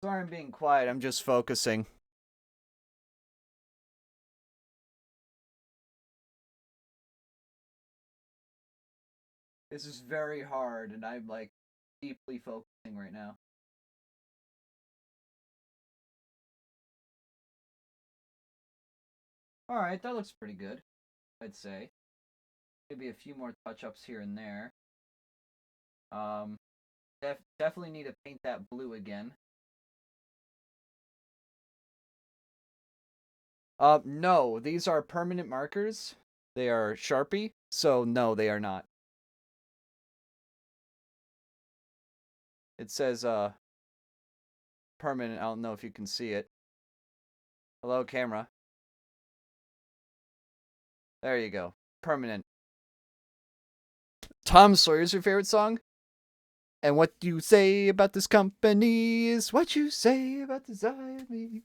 Sorry I'm being quiet, I'm just focusing. This is very hard, and I'm like deeply focusing right now. Alright, that looks pretty good, I'd say. Maybe a few more touch-ups here and there. Definitely need to paint that blue again. No, these are permanent markers. They are Sharpie, so no, they are not. It says, permanent. I don't know if you can see it. Hello, camera. There you go. Permanent. Tom Sawyer's your favorite song? And what you say about this company is what you say about desire me.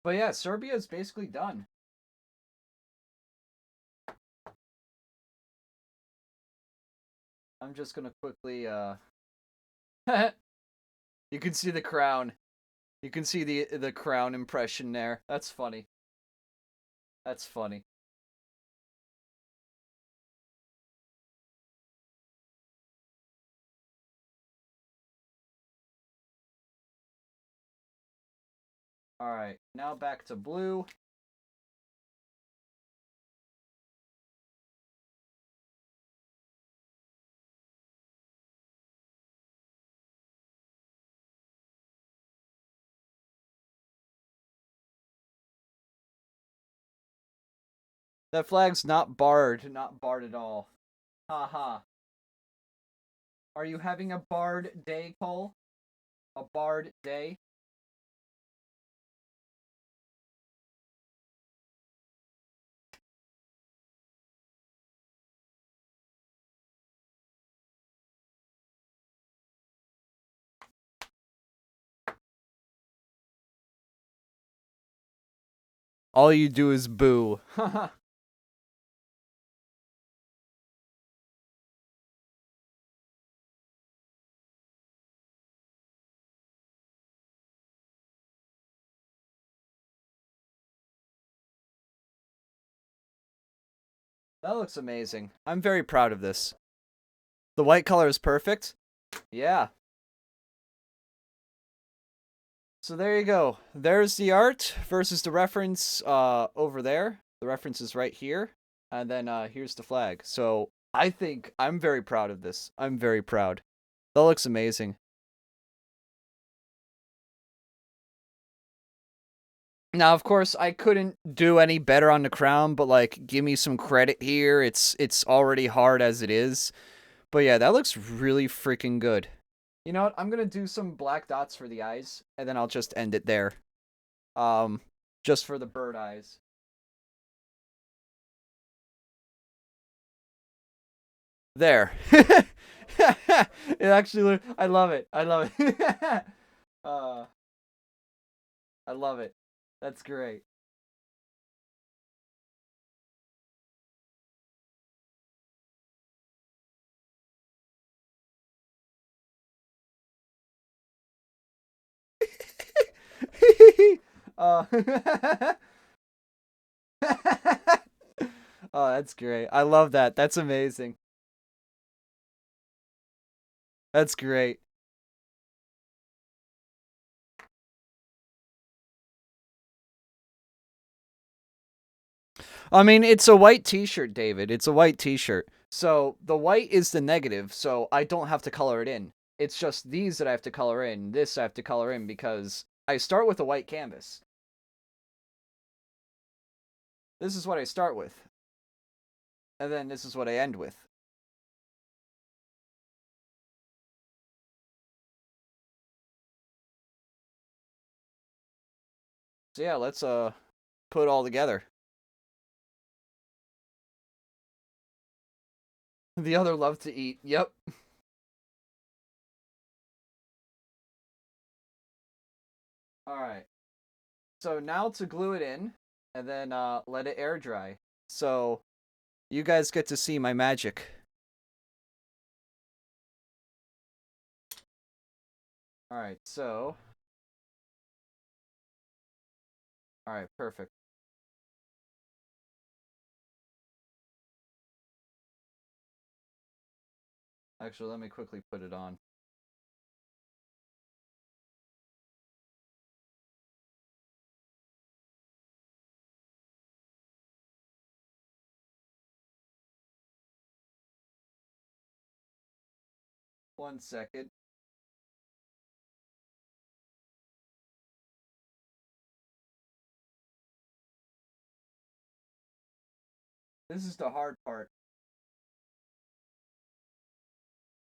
But yeah, Serbia is basically done. I'm just gonna quickly, you can see the crown. You can see the crown impression there. That's funny. That's funny. Alright, now back to blue. That flag's not barred at all. Haha. Are you having a barred day, Cole? A barred day? All you do is boo. Haha. That looks amazing. I'm very proud of this. The white color is perfect. Yeah. So there you go. There's the art versus the reference over there. The reference is right here. And then here's the flag. So I think I'm very proud of this. I'm very proud. That looks amazing. Now, of course, I couldn't do any better on the crown, but like, give me some credit here. It's already hard as it is. But yeah, that looks really freaking good. You know what? I'm gonna do some black dots for the eyes, and then I'll just end it there. Just for the bird eyes. There. It actually, I love it. I love it. uh, I love it. That's great. uh, oh, that's great. I love that. That's amazing. That's great. I mean, it's a white t-shirt, David. It's a white t-shirt. So the white is the negative, so I don't have to color it in. It's just these that I have to color in. This I have to color in because I start with a white canvas. This is what I start with. And then this is what I end with. So yeah, let's put it all together. The other love to eat. Yep. Alright. So now to glue it in, and then let it air dry. So you guys get to see my magic. Alright, so... Alright, perfect. Actually, let me quickly put it on. One second. This is the hard part.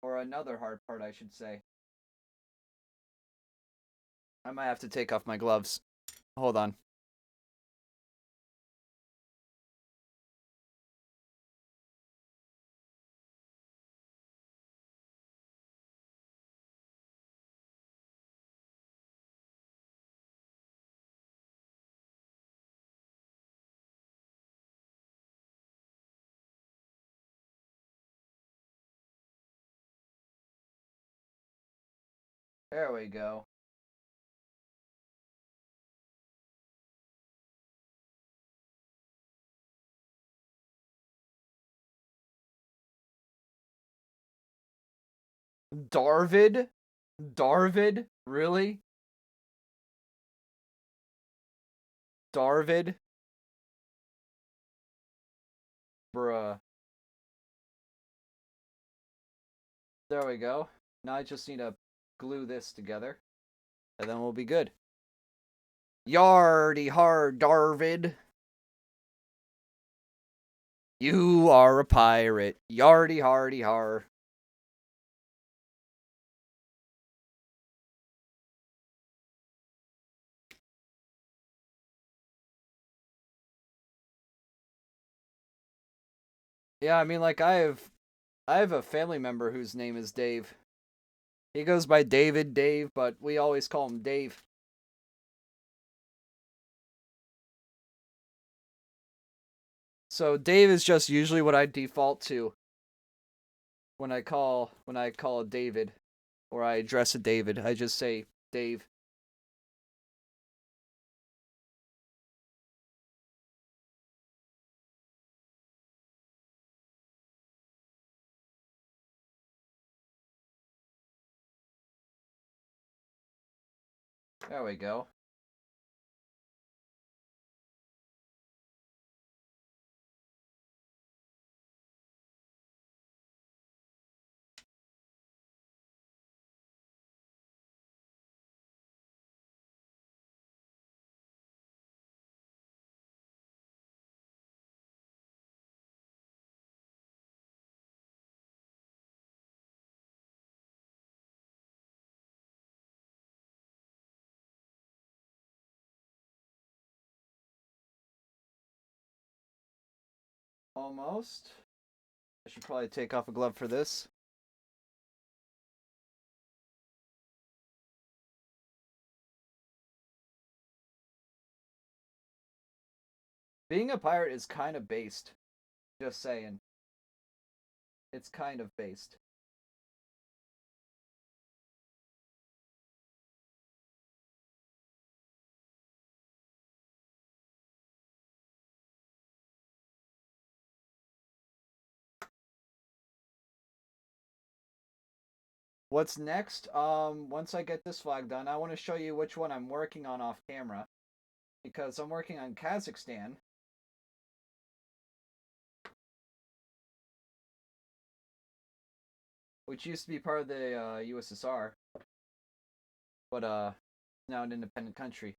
Or another hard part, I should say. I might have to take off my gloves. Hold on. There we go. Darvid? Darvid? Really? Darvid? Bruh. There we go. Now I just need to glue this together. And then we'll be good. Yardy har, Darvid. You are a pirate. Yardy hardy har. Yeah, I mean, like, I have a family member whose name is Dave. He goes by Dave, but we always call him Dave. So Dave is just usually what I default to when I call a David, or I address a David. I just say Dave. There we go. Almost. I should probably take off a glove for this. Being a pirate is kind of based. Just saying. It's kind of based. What's next? Once I get this flag done, I want to show you which one I'm working on off camera. Because I'm working on Kazakhstan. Which used to be part of the USSR. But now an independent country.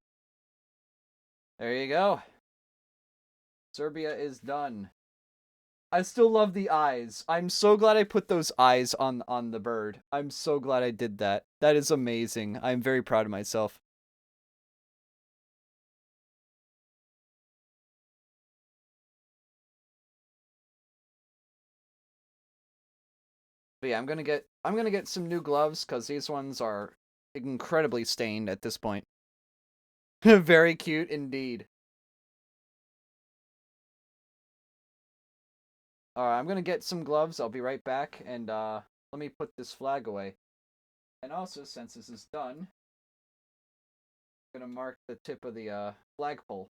There you go. Serbia is done. I still love the eyes. I'm so glad I put those eyes on the bird. I'm so glad I did that. That is amazing. I'm very proud of myself. But yeah, I'm gonna get some new gloves because these ones are incredibly stained at this point. Very cute indeed. Alright, I'm gonna get some gloves. I'll be right back, and let me put this flag away. And also, since this is done, I'm gonna mark the tip of the flagpole,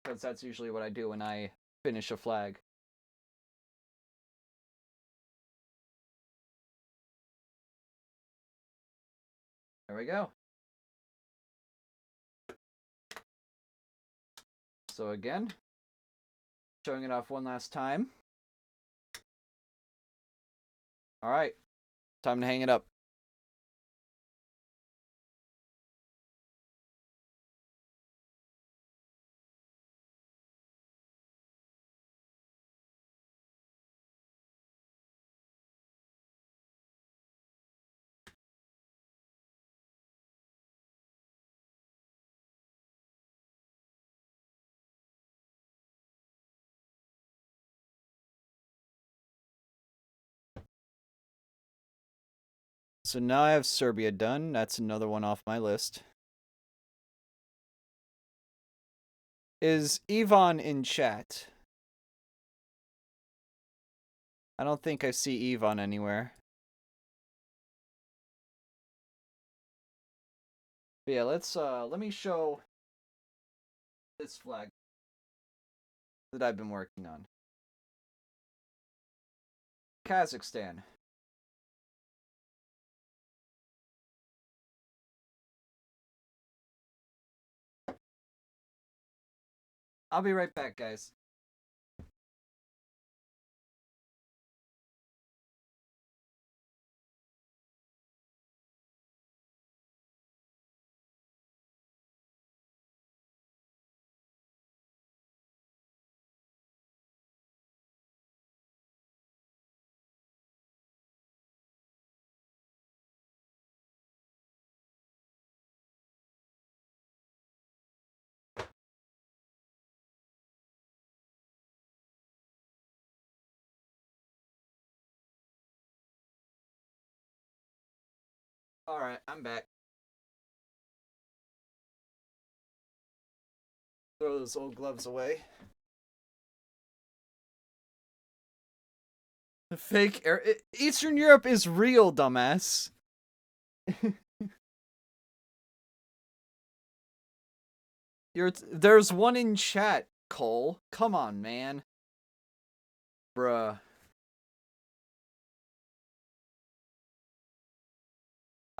because that's usually what I do when I finish a flag. There we go. So again, showing it off one last time. Alright, time to hang it up. So now I have Serbia done. That's another one off my list. Is Ivan in chat? I don't think I see Ivan anywhere. But yeah, let me show this flag that I've been working on. Kazakhstan. I'll be right back, guys. Alright, I'm back. Throw those old gloves away. The fake air. Eastern Europe is real, dumbass. There's one in chat, Cole. Come on, man. Bruh.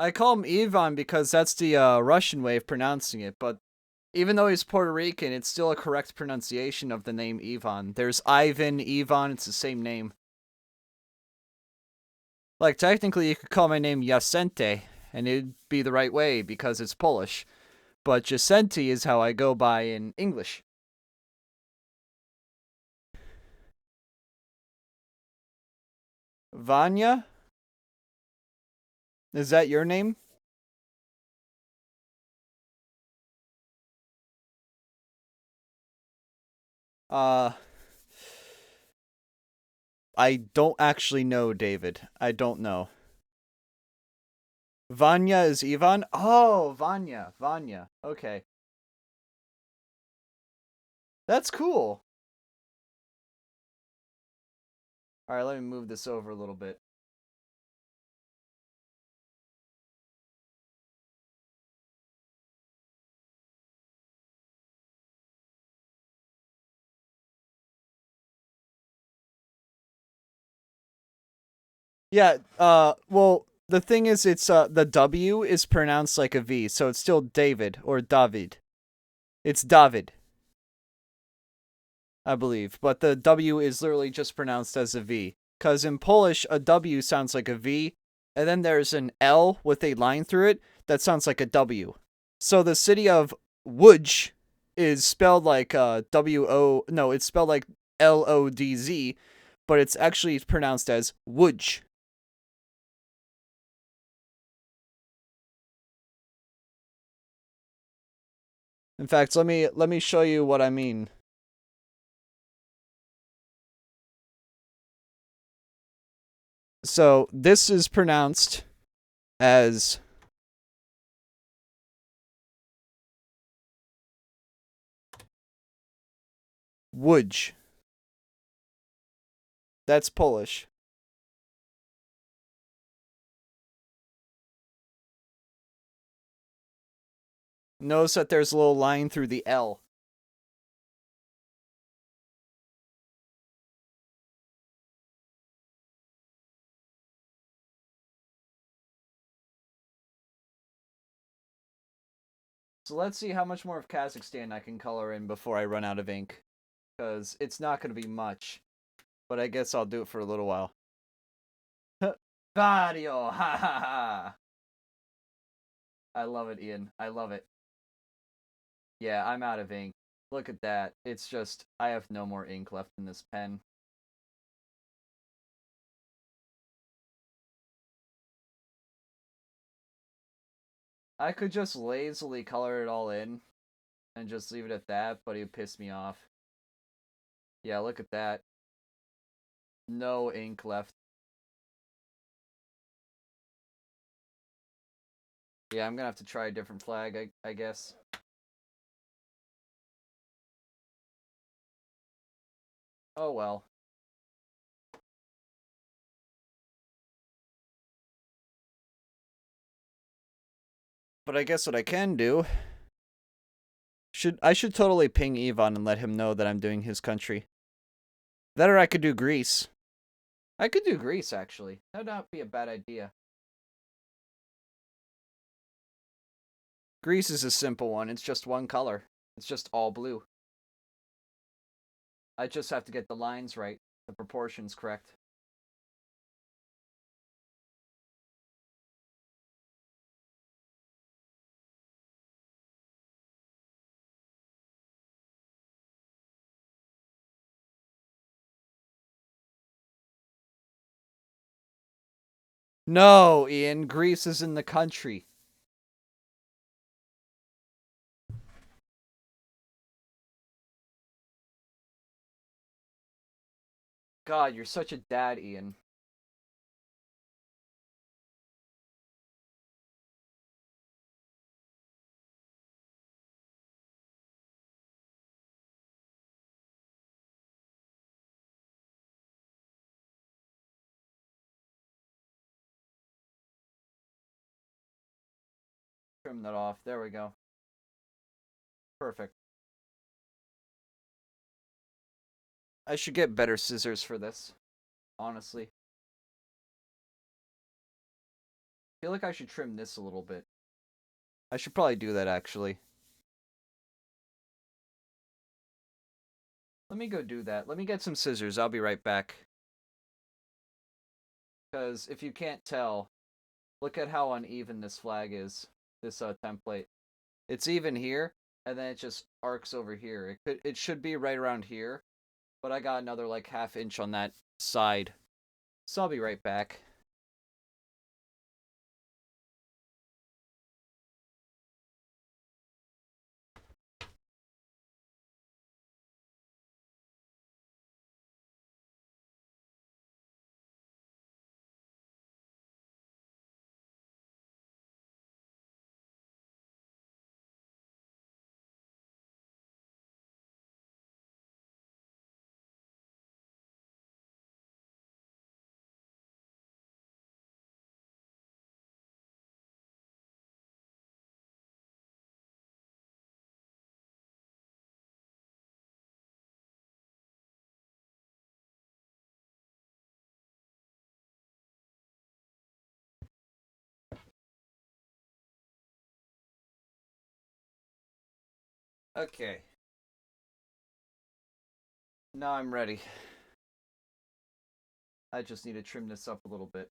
I call him Ivan because that's the Russian way of pronouncing it, but even though he's Puerto Rican, it's still a correct pronunciation of the name Ivan. There's Ivan, Ivan, it's the same name. Like, technically, you could call my name Jacente, and it'd be the right way because it's Polish. But Jacente is how I go by in English. Vanya? Is that your name? I don't actually know, David. I don't know. Vanya is Ivan? Oh, Vanya. Vanya. Okay. That's cool. Alright, let me move this over a little bit. Yeah, well, the thing is, it's, the W is pronounced like a V, so it's still David, or David. It's David, I believe, but the W is literally just pronounced as a V. Because in Polish, a W sounds like a V, and then there's an L with a line through it that sounds like a W. So the city of Łódź is spelled like it's spelled like Lodz, but it's actually pronounced as Łódź. In fact, let me show you what I mean. So this is pronounced as Łódź. That's Polish. Notice that there's a little line through the L. So let's see how much more of Kazakhstan I can color in before I run out of ink. Because it's not going to be much. But I guess I'll do it for a little while. Barrio, ha ha ha. I love it, Ian. I love it. Yeah, I'm out of ink. Look at that. It's just, I have no more ink left in this pen. I could just lazily color it all in and just leave it at that, but it would piss me off. Yeah, look at that. No ink left. Yeah, I'm gonna have to try a different flag, I guess. Oh well. But I guess what I can do... I should totally ping Ivan and let him know that I'm doing his country. That or I could do Greece. I could do Greece, actually. That would not be a bad idea. Greece is a simple one. It's just one color. It's just all blue. I just have to get the lines right. The proportions correct. No, Ian. Greece is in the country. God, you're such a dad, Ian. Trim that off. There we go. Perfect. I should get better scissors for this. Honestly. I feel like I should trim this a little bit. I should probably do that, actually. Let me go do that. Let me get some scissors. I'll be right back. Because if you can't tell, look at how uneven this flag is. This template. It's even here, and then it just arcs over here. It should be right around here, but I got another like ½ inch on that side. So I'll be right back. Okay. Now I'm ready. I just need to trim this up a little bit.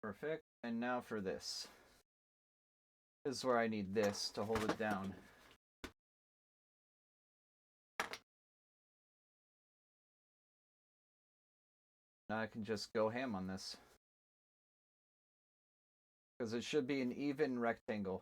Perfect. And now for this. This is where I need this to hold it down. Now I can just go ham on this. Because it should be an even rectangle.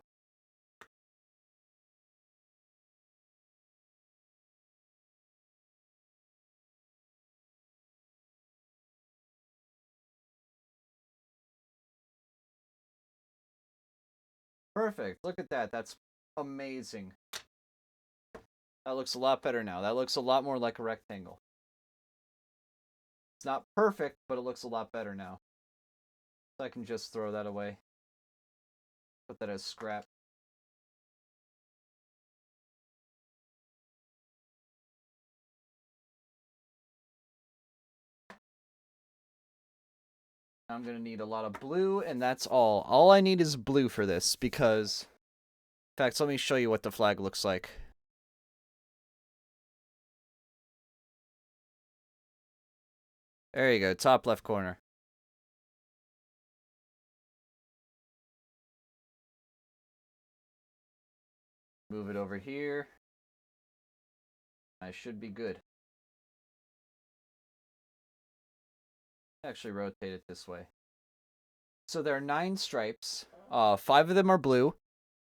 Perfect. Look at that. That's amazing. That looks a lot better now. That looks a lot more like a rectangle. It's not perfect, but it looks a lot better now. So I can just throw that away. Put that as scrap. I'm going to need a lot of blue, and that's all. All I need is blue for this, because... In fact, let me show you what the flag looks like. There you go, top left corner. Move it over here. I should be good. Actually rotate it this way. So there are 9 stripes. 5 of them are blue.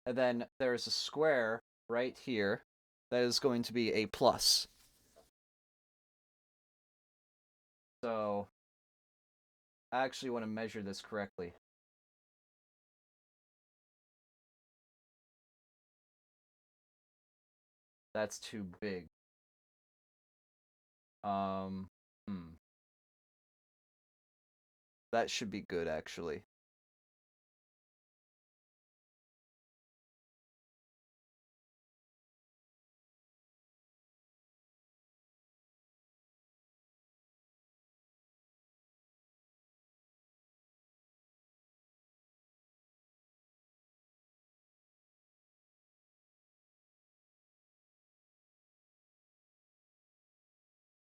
And then there's a square right here that is going to be a plus. So I actually want to measure this correctly. That's too big. That should be good, actually.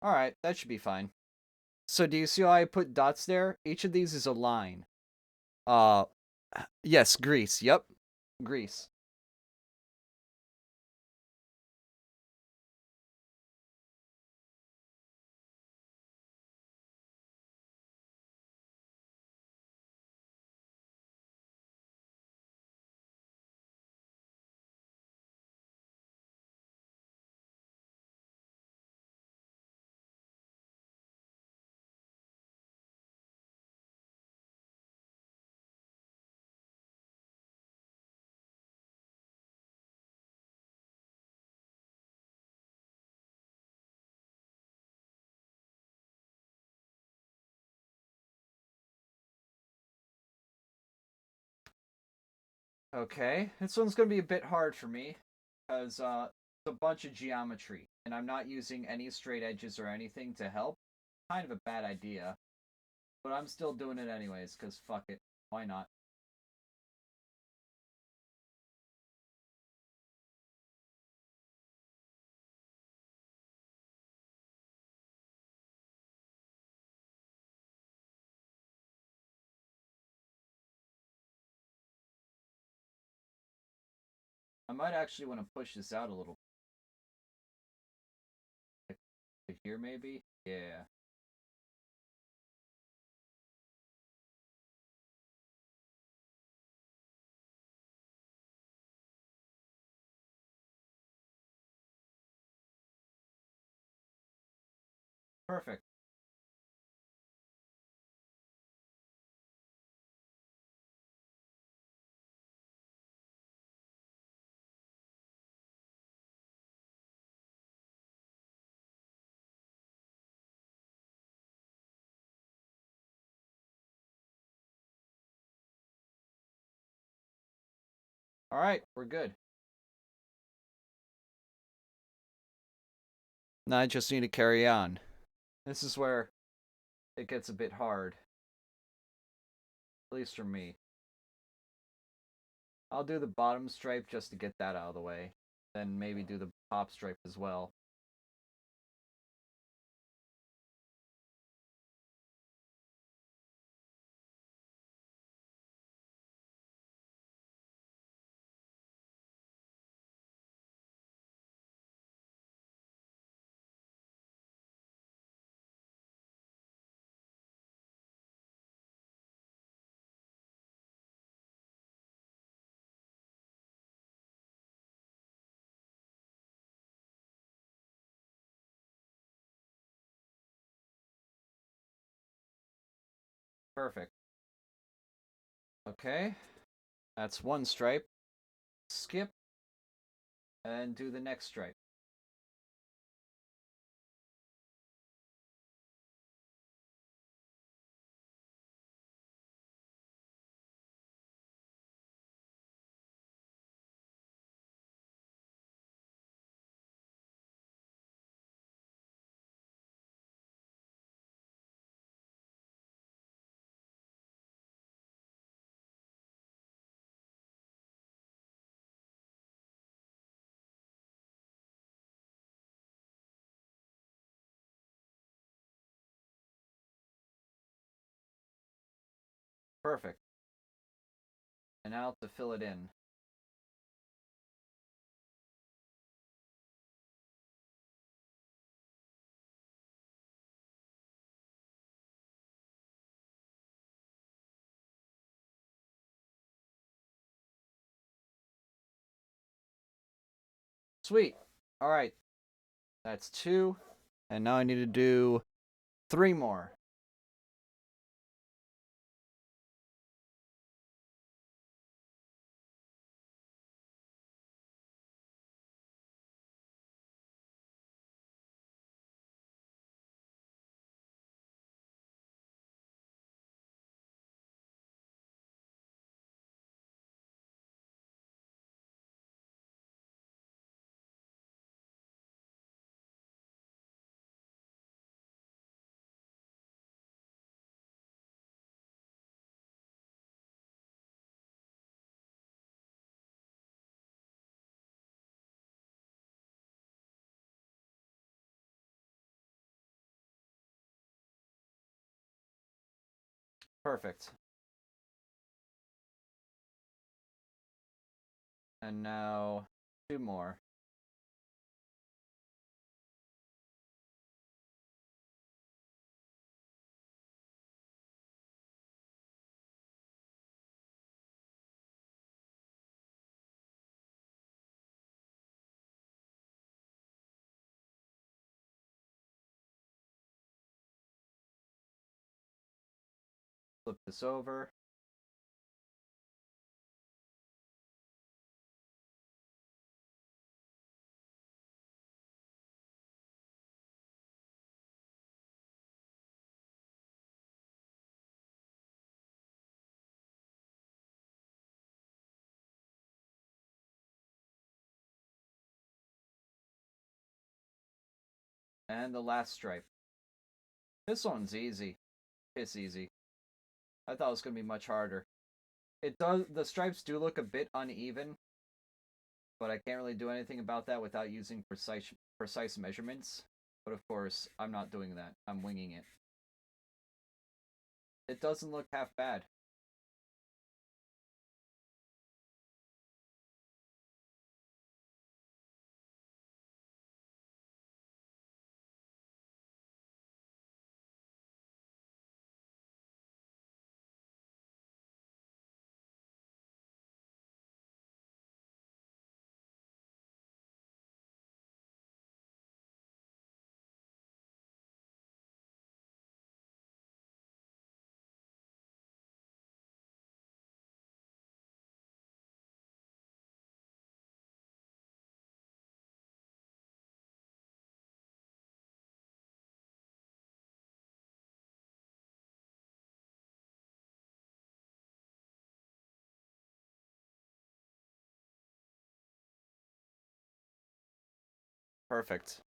Alright, that should be fine. So do you see how I put dots there? Each of these is a line. Yes, Greece. Yep. Greece. Okay, this one's going to be a bit hard for me, because it's a bunch of geometry, and I'm not using any straight edges or anything to help. Kind of a bad idea, but I'm still doing it anyways, because fuck it, why not? I might actually want to push this out a little. Like here, maybe? Yeah. Perfect. Alright, we're good. Now I just need to carry on. This is where it gets a bit hard. At least for me. I'll do the bottom stripe just to get that out of the way. Then maybe do the top stripe as well. Perfect. Okay. That's one stripe. Skip. And do the next stripe. Perfect. And now to fill it in. Sweet. All right. That's 2. And now I need to do 3 more. Perfect. And now 2 more. Flip this over. And the last stripe. This one's easy. It's easy. I thought it was going to be much harder. It does. The stripes do look a bit uneven, but I can't really do anything about that without using precise measurements. But of course, I'm not doing that. I'm winging it. It doesn't look half bad. Perfect.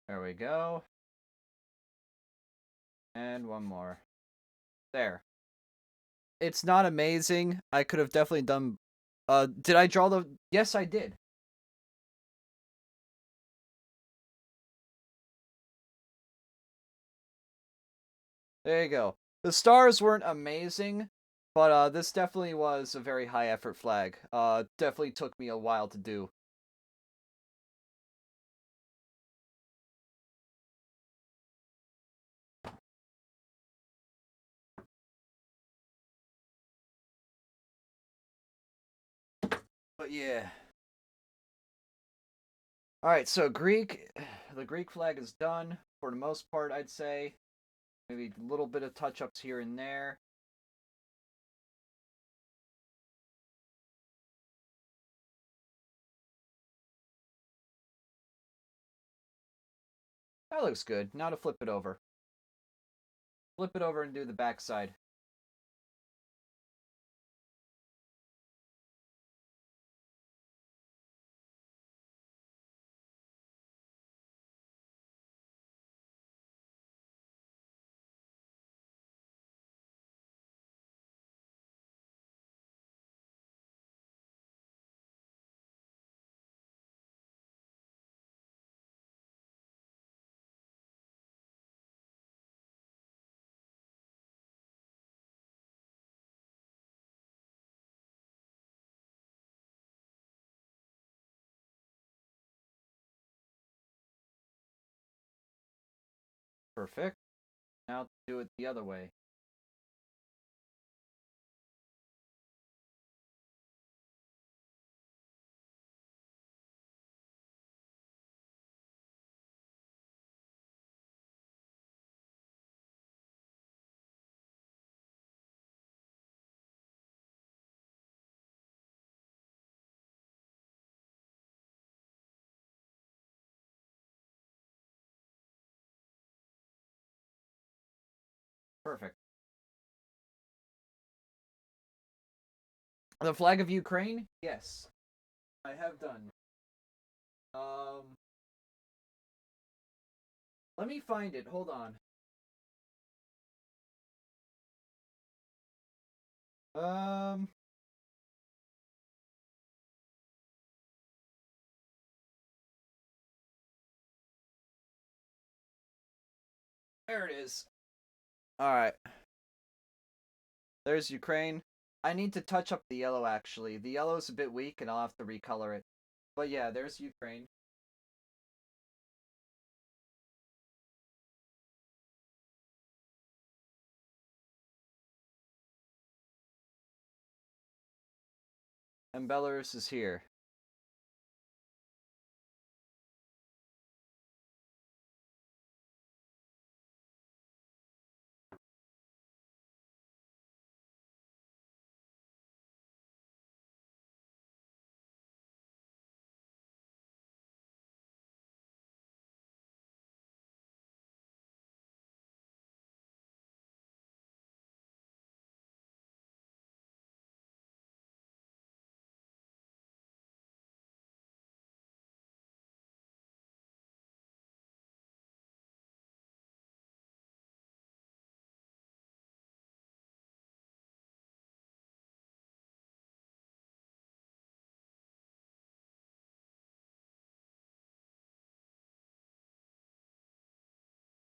There we go. And one more. There. It's not amazing. I could have definitely done... did I draw the... Yes, I did. There you go. The stars weren't amazing, but this definitely was a very high effort flag. Definitely took me a while to do. But yeah. Alright, so the Greek flag is done for the most part, I'd say. Maybe a little bit of touch-ups here and there. That looks good. Now to flip it over. Flip it over and do the back side. Perfect. Now do it the other way. Perfect. The flag of Ukraine? Yes. I have done. Let me find it. Hold on. Um, there it is. All right. There's Ukraine. I need to touch up the yellow actually. The yellow's a bit weak and I'll have to recolor it. But yeah, there's Ukraine. And Belarus is here.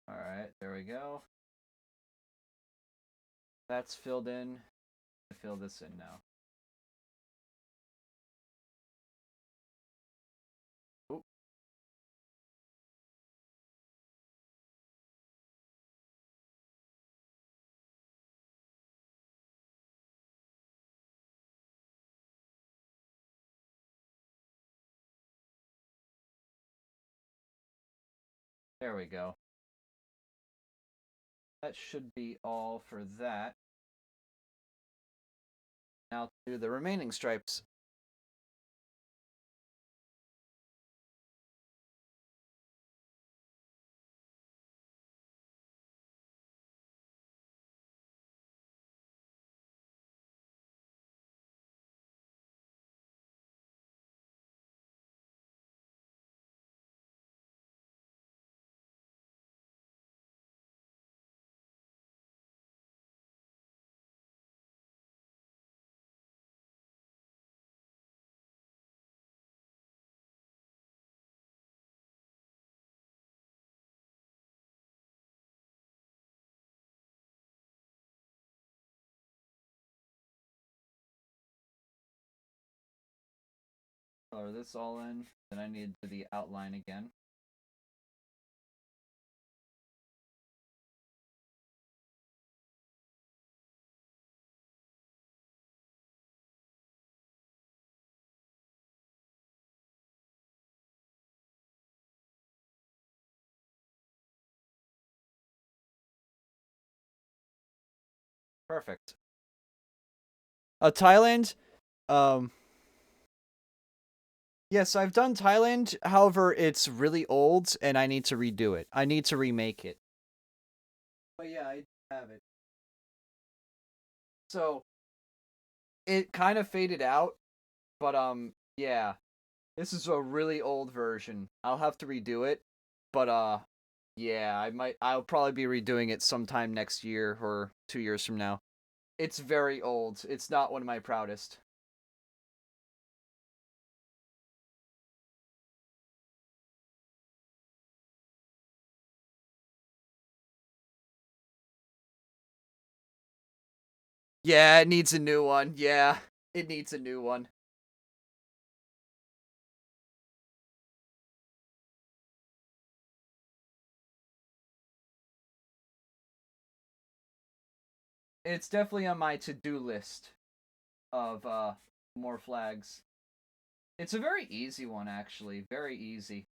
Alright, there we go. That's filled in. I fill this in now. Oop. There we go. That should be all for that. Now to do the remaining stripes. Color this all in. Then I need to do the outline again. Perfect. Thailand, um, Yes, I've done Thailand. However, it's really old, and I need to redo it. I need to remake it. But yeah, I have it. So it kind of faded out, but yeah, this is a really old version. I'll have to redo it, but yeah, I'll probably be redoing it sometime next year or 2 years from now. It's very old. It's not one of my proudest. Yeah, it needs a new one. Yeah, it needs a new one. It's definitely on my to-do list of more flags. It's a very easy one actually, very easy.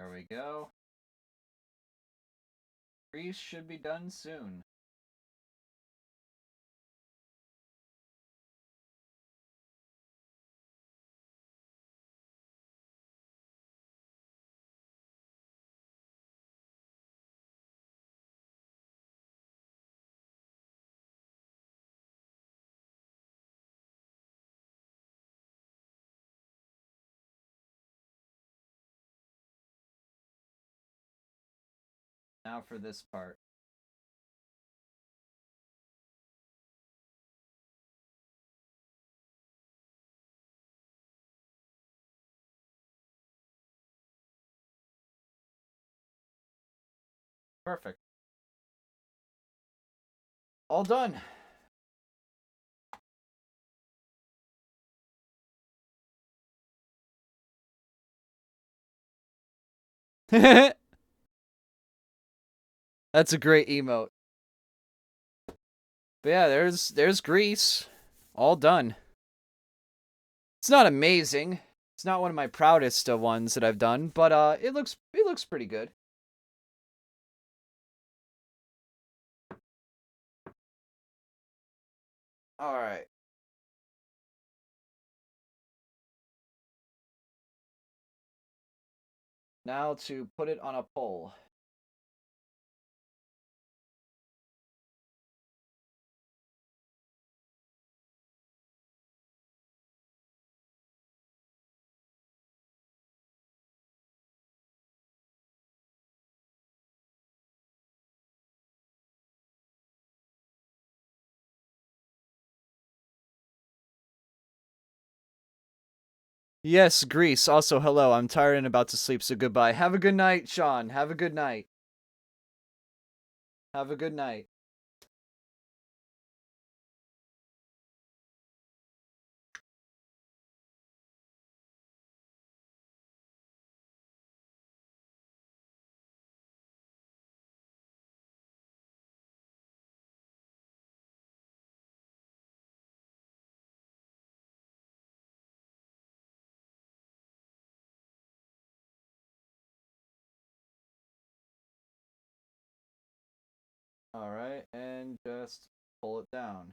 There we go. Grease should be done soon. Now for this part. Perfect. All done. That's a great emote. But yeah, there's Grease. All done. It's not amazing. It's not one of my proudest ones that I've done, but it looks pretty good. All right. Now to put it on a pole. Yes, Grease. Also, hello. I'm tired and about to sleep, so goodbye. Have a good night, Sean. Have a good night. Have a good night. All right, and just pull it down.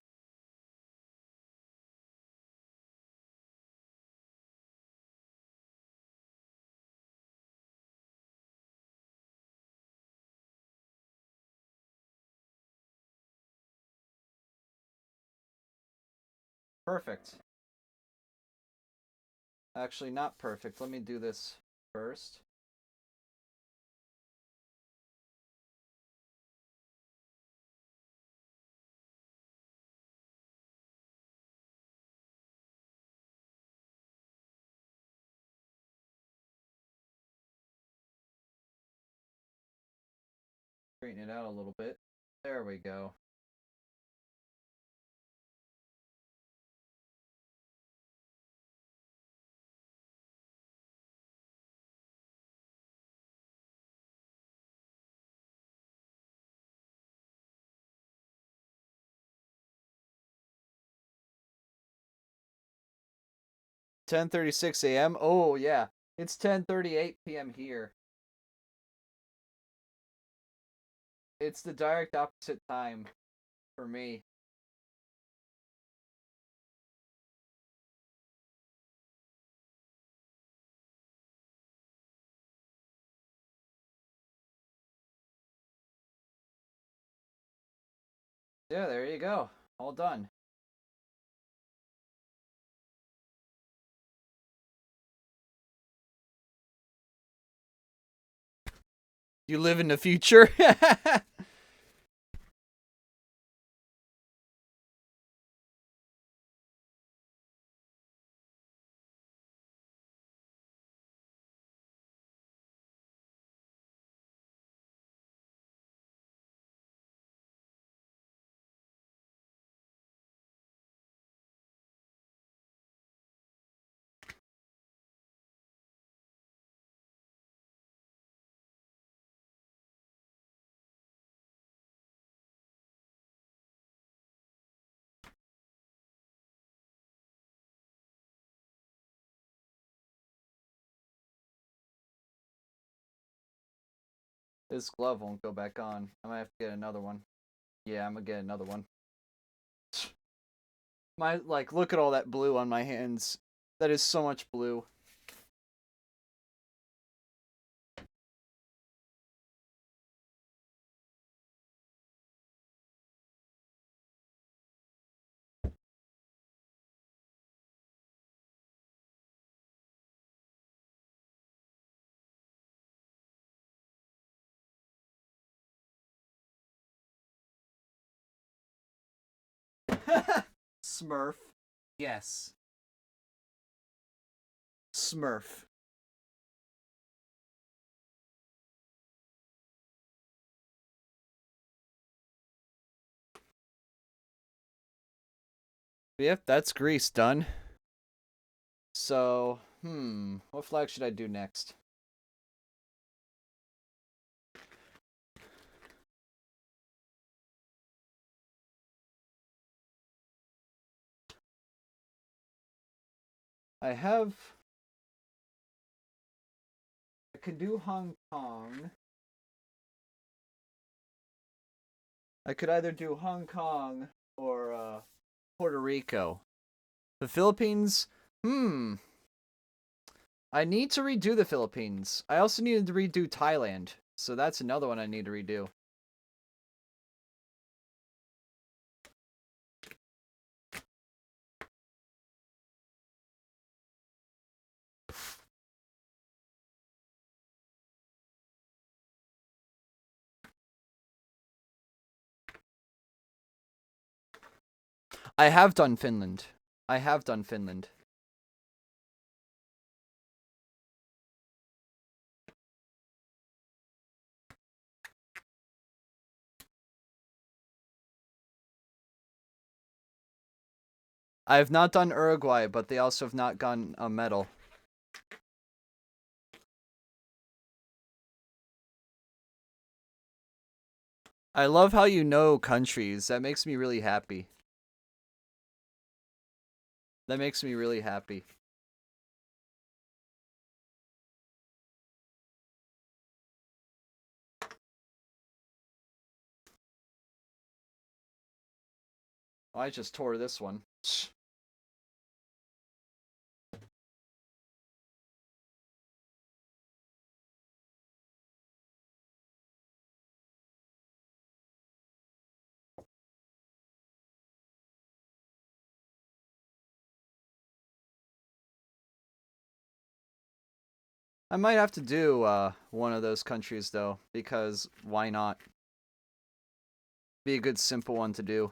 Perfect. Actually, not perfect. Let me do this first. Straighten it out a little bit. There we go. (10:36 a.m.) Oh yeah, it's 10:38 p.m. here. It's the direct opposite time for me. Yeah, there you go. All done. You live in the future? This glove won't go back on. I might have to get another one. Yeah, I'm gonna get another one. Look at all that blue on my hands. That is so much blue. Smurf. Yes. Smurf. Yep, that's Greece done. So, what flag should I do next? I could do Hong Kong. I could either do Hong Kong or Puerto Rico. The Philippines, I need to redo the Philippines. I also needed to redo Thailand. So that's another one I need to redo. I have done Finland. I have done Finland. I have not done Uruguay, but they also have not gotten a medal. I love how you know countries. That makes me really happy. That makes me really happy. Oh, I just tore this one. I might have to do one of those countries though, because why not? Be a good simple one to do.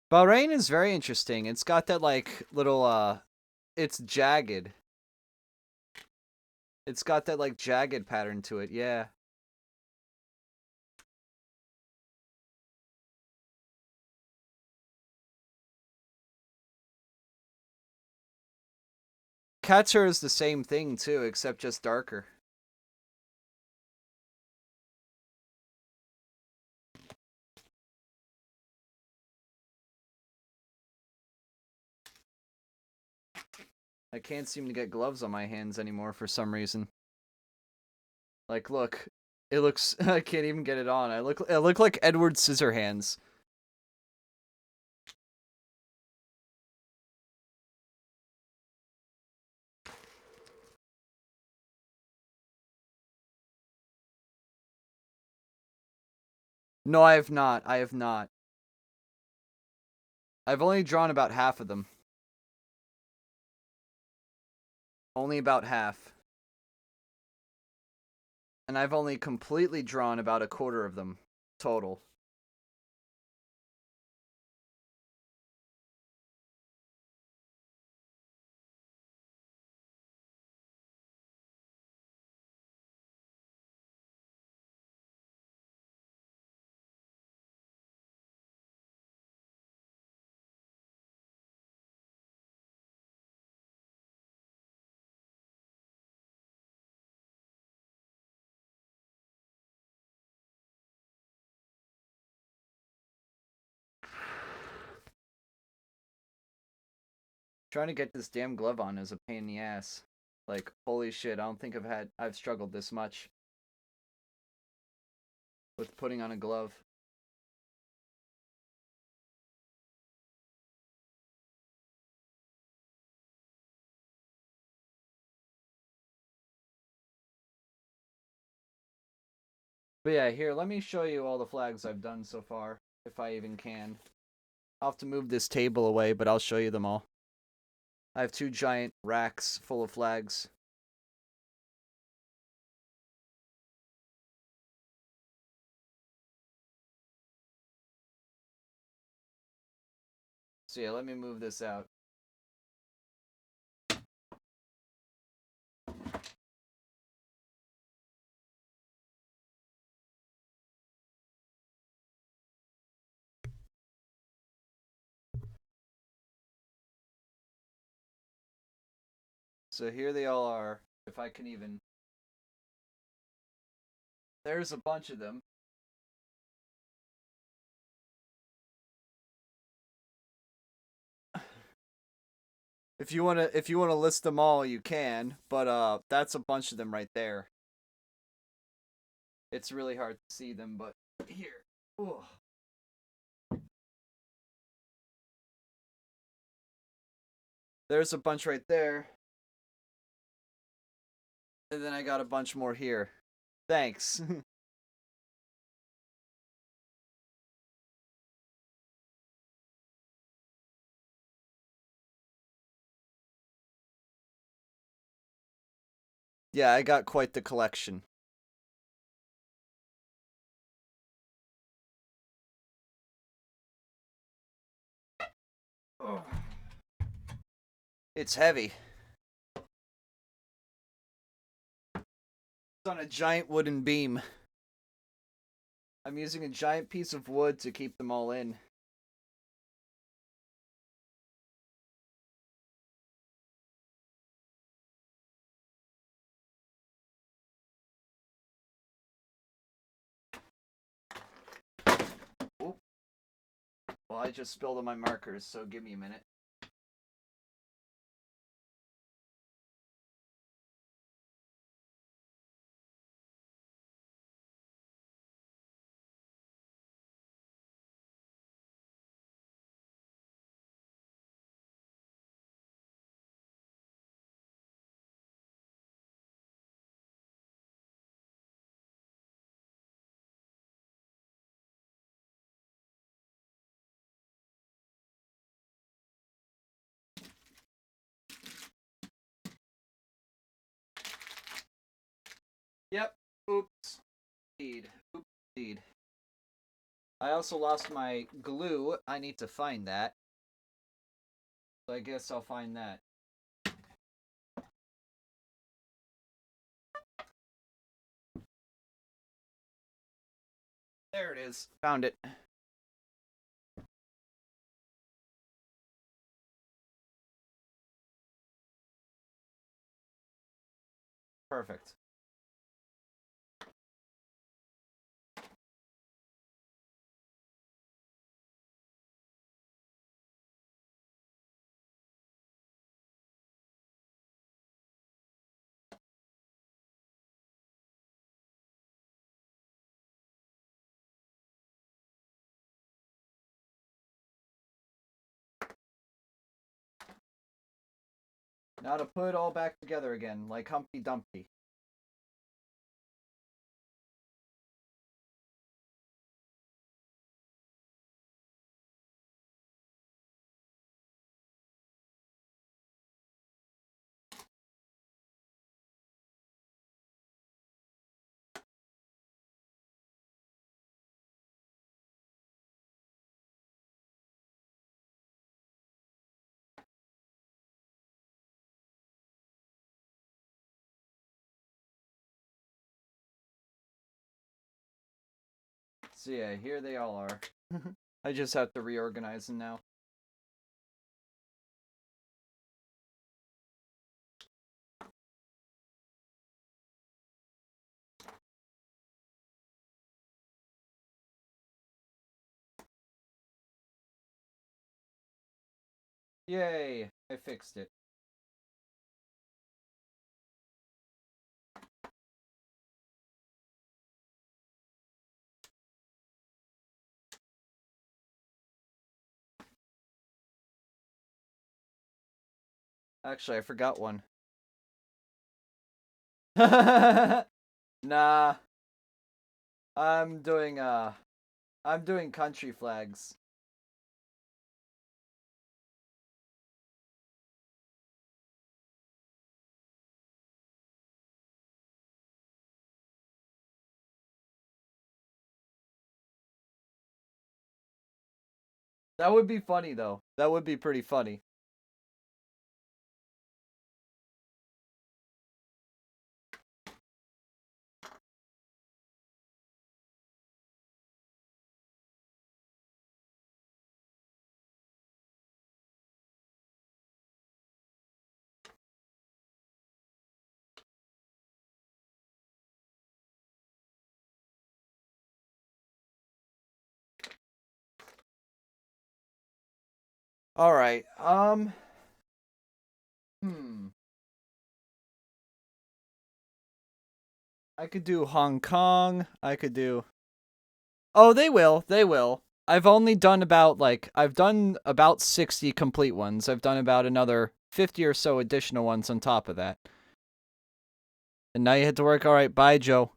Bahrain is very interesting. It's got that, like, little, it's jagged. It's got that, like, jagged pattern to it, yeah. Qatar is the same thing, too, except just darker. I can't seem to get gloves on my hands anymore for some reason. Like, look. It looks... I can't even get it on. I look like Edward Scissorhands. No, I have not. I have not. I've only drawn about half of them. Only about half. And I've only completely drawn about a quarter of them total. Trying to get this damn glove on is a pain in the ass. Like, holy shit, I don't think I've struggled this much with putting on a glove. But yeah, here, let me show you all the flags I've done so far, if I even can. I'll have to move this table away, but I'll show you them all. I have 2 giant racks full of flags. So yeah, let me move this out. So here they all are, if I can even... There's a bunch of them. If you wanna list them all, you can, but that's a bunch of them right there. It's really hard to see them, but here. Ooh. There's a bunch right there. And then I got a bunch more here. Thanks. Yeah, I got quite the collection. Oh. It's heavy. It's on a giant wooden beam. I'm using a giant piece of wood to keep them all in. Oop. Well, I just spilled on my markers, so give me a minute. Yep. Oops. Indeed. Oops. Indeed. I also lost my glue. I need to find that. So I guess I'll find that. There it is. Found it. Perfect. Now to put it all back together again, like Humpty Dumpty. So yeah, here they all are. I just have to reorganize them now. Yay! I fixed it. Actually, I forgot one. Nah. I'm doing country flags. That would be funny though. That would be pretty funny. All right. I could do Hong Kong. I could do. Oh, they will. They will. I've only done about I've done about 60 complete ones. I've done about another 50 or so additional ones on top of that. And now you had to work. All right, bye, Joe.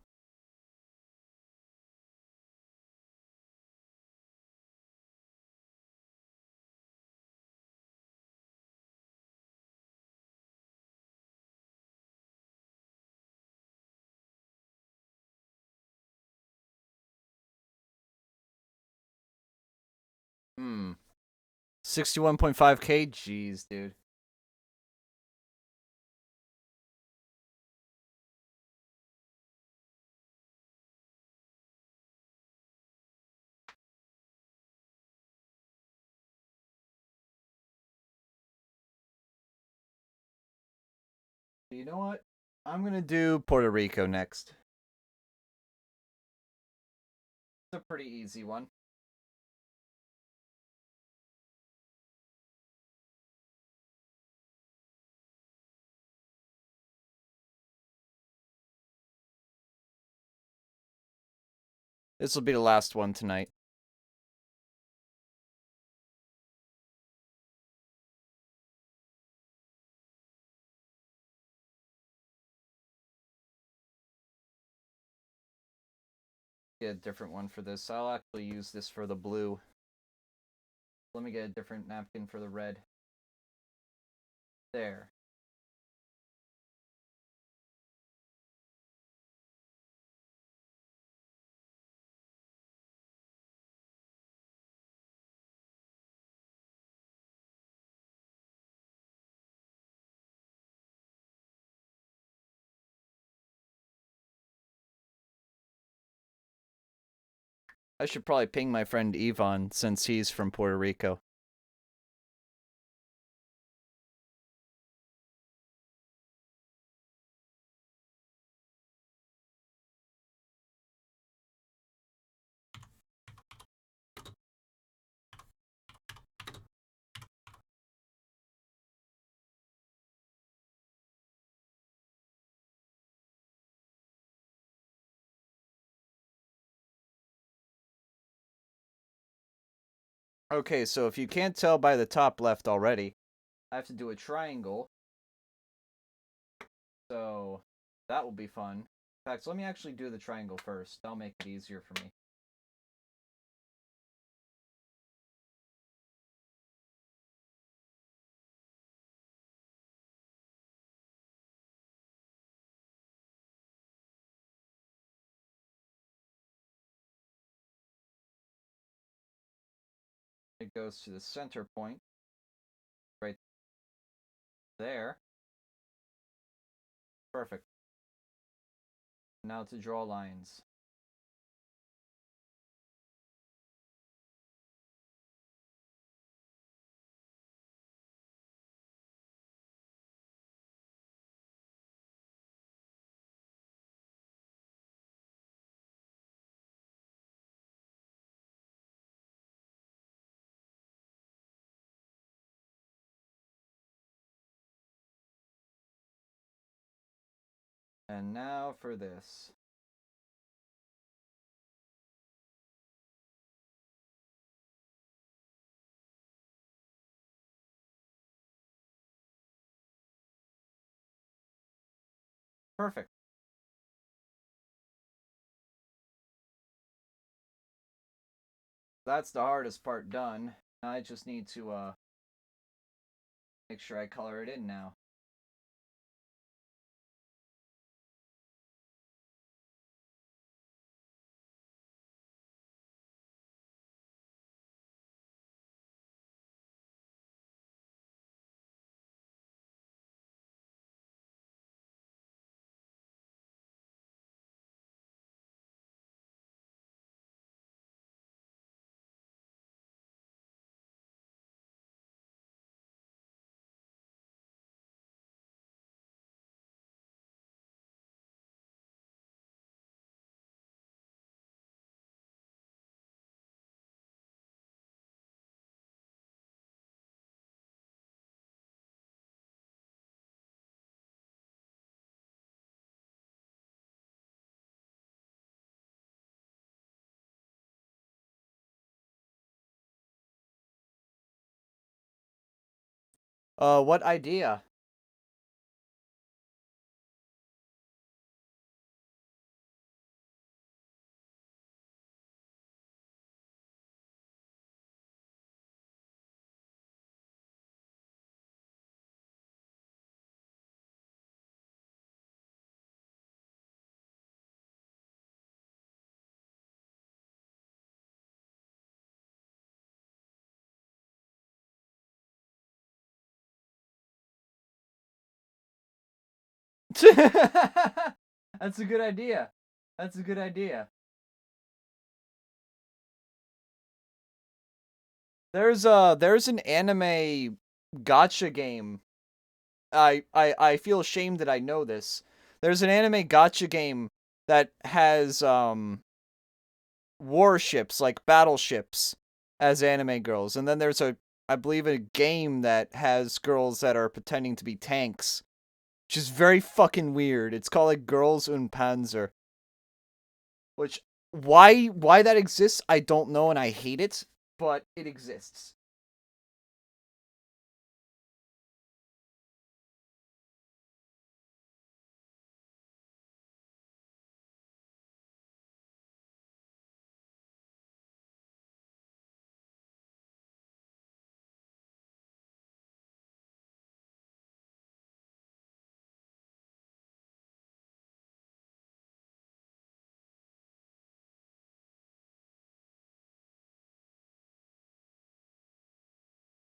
Hmm. 61.5K? Jeez, dude. You know what? I'm gonna do Puerto Rico next. It's a pretty easy one. This will be the last one tonight. Get a different one for this. I'll actually use this for the blue. Let me get a different napkin for the red. There. I should probably ping my friend Yvonne since he's from Puerto Rico. Okay, so if you can't tell by the top left already, I have to do a triangle. So that will be fun. In fact, so let me actually do the triangle first. That'll make it easier for me. It goes to the center point, right there. Perfect. Now to draw lines. And now for this. Perfect. That's the hardest part done. I just need to make sure I color it in now. What idea? That's a good idea. That's a good idea. There's an anime gotcha game. I feel ashamed that I know this. There's an anime gotcha game that has warships, like battleships, as anime girls. And then there's I believe a game that has girls that are pretending to be tanks. Which is very fucking weird. It's called like Girls und Panzer. Which why that exists, I don't know and I hate it, but it exists.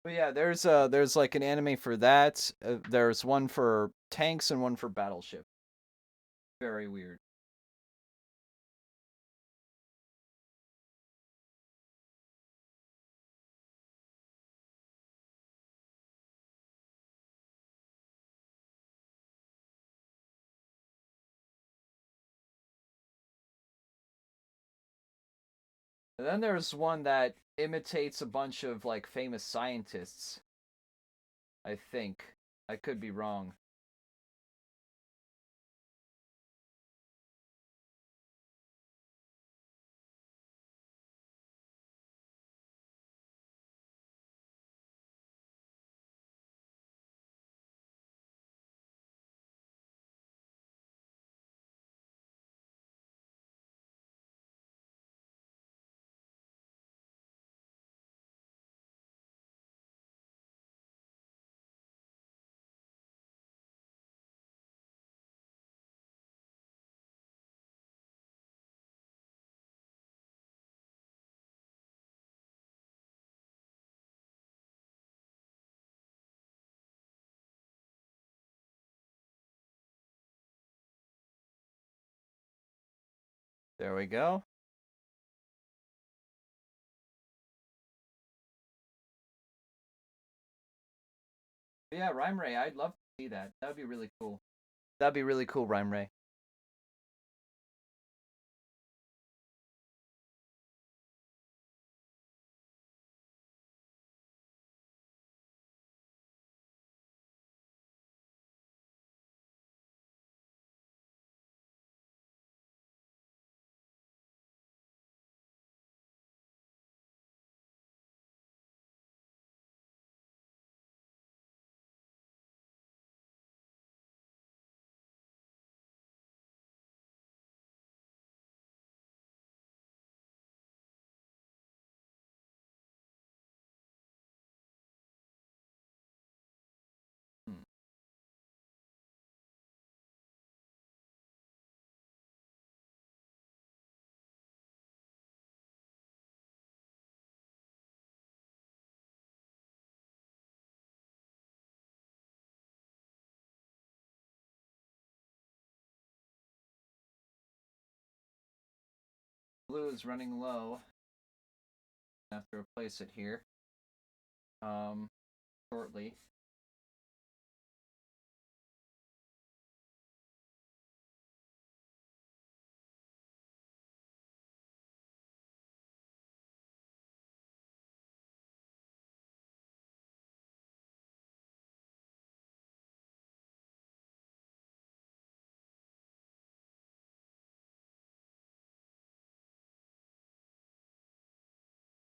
But yeah, there's like an anime for that. There's one for tanks and one for battleship. Very weird. And then there's one that imitates a bunch of like famous scientists. I think. I could be wrong. There we go. But yeah, Rhyme Ray, I'd love to see that. That'd be really cool. That'd be really cool, Rhyme Ray. Hmm. Blue is running low. I have to replace it here. Shortly.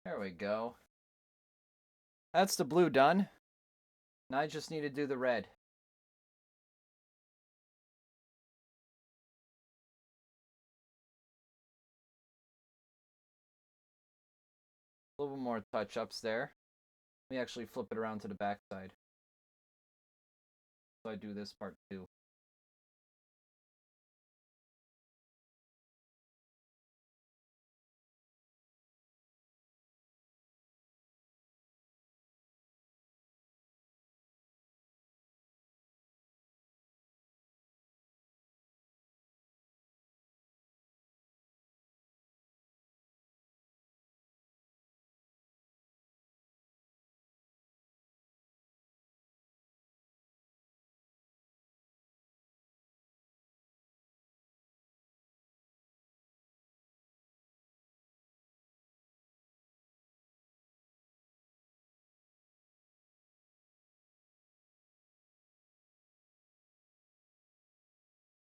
There we go. That's the blue done. Now I just need to do the red. A little more touch-ups there. Let me actually flip it around to the back side. So I do this part too.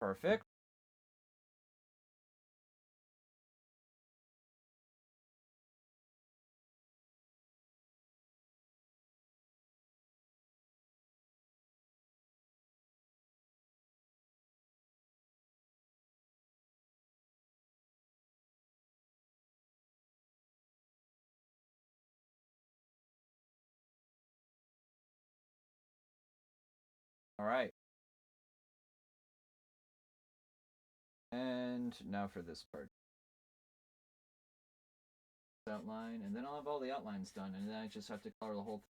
Perfect. All right. And now for this part. Outline, and then I'll have all the outlines done, and then I just have to color the whole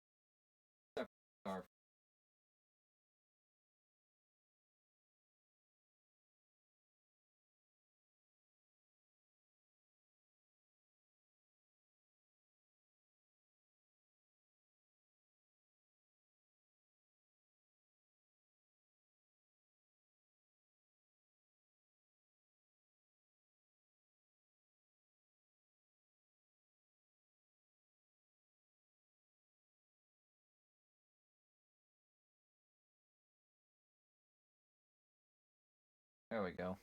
separate scarf. There we go.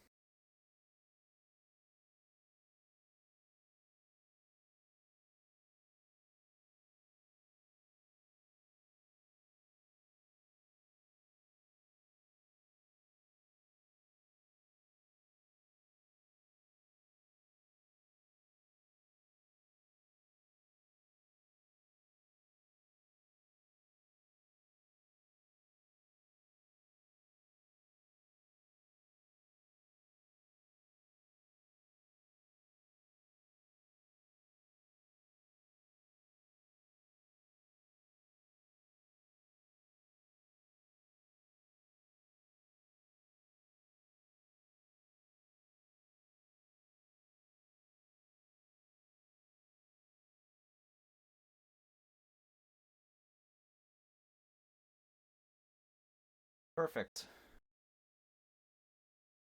Perfect.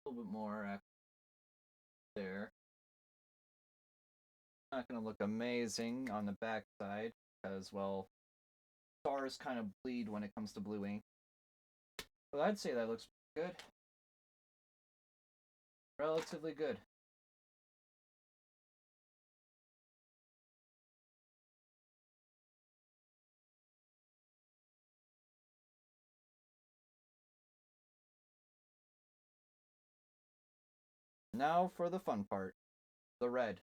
A little bit more there. Not going to look amazing on the back side because, well, stars kind of bleed when it comes to blue ink. But I'd say that looks good. Relatively good. Now for the fun part. The red.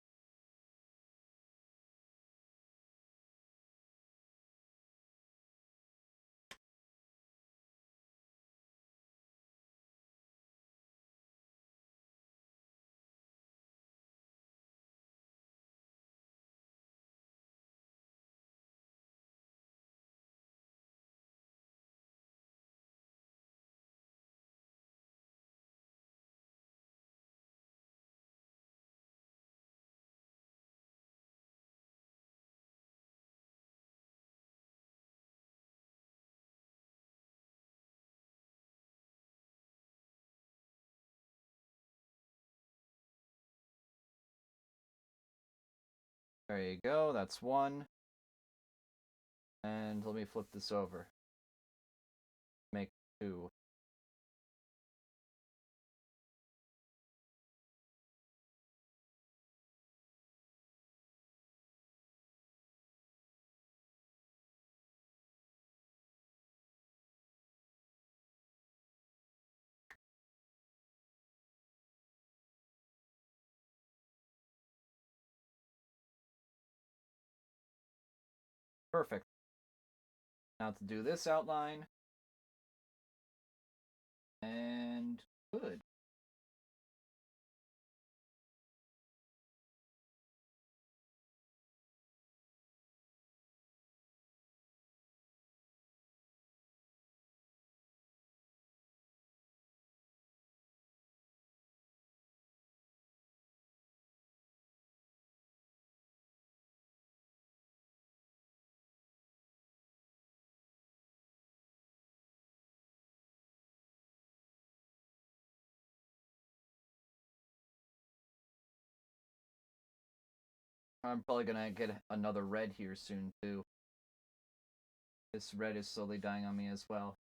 There you go, that's one. And let me flip this over. Make two. Perfect. Now to do this outline. And good. I'm probably gonna get another red here soon too. This red is slowly dying on me as well.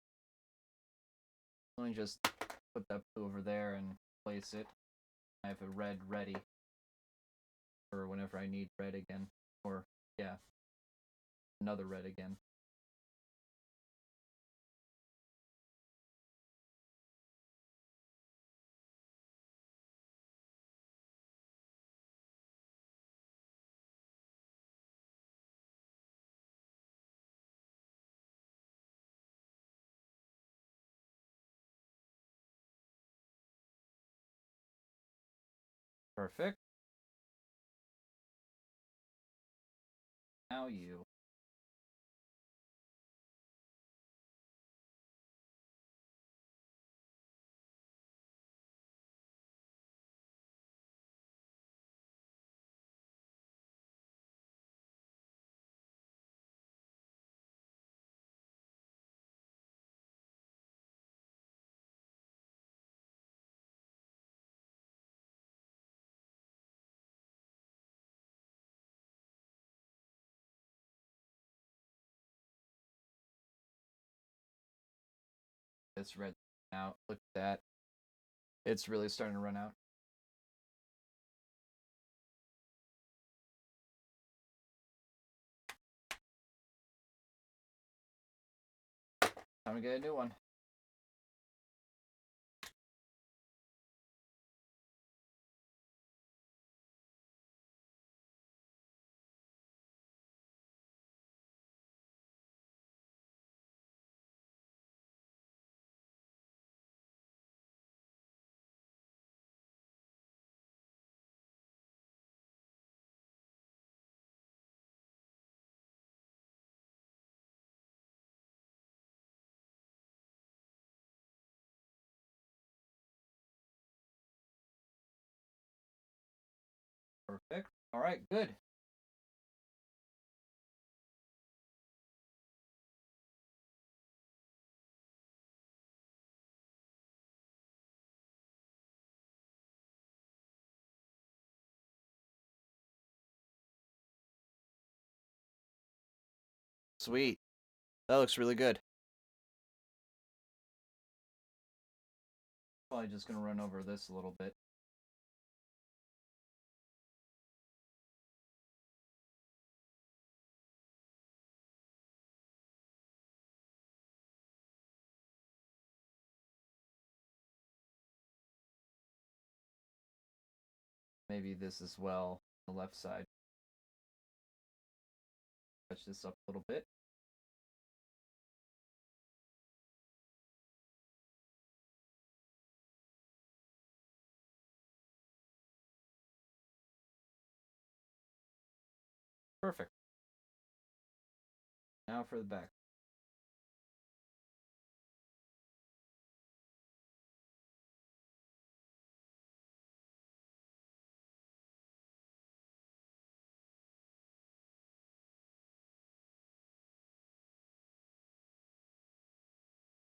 Let me just put that blue over there and place it. I have a red ready for whenever I need red again. Or, yeah, another red again. Perfect. Now you. This red out. Look at that. It's really starting to run out. Time to get a new one. Perfect. All right, good. Sweet. That looks really good. Probably just gonna run over this a little bit. Maybe this as well, the left side. Touch this up a little bit. Perfect. Now for the back.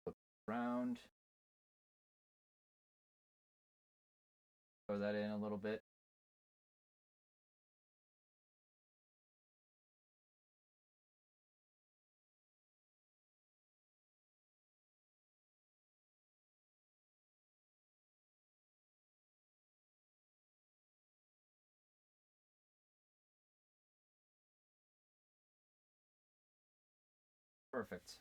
Flip around. Throw that in a little bit. Perfect.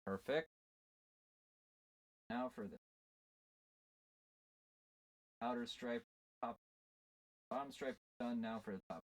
Perfect. Now for the outer stripe, top, bottom stripe done. Now for the top.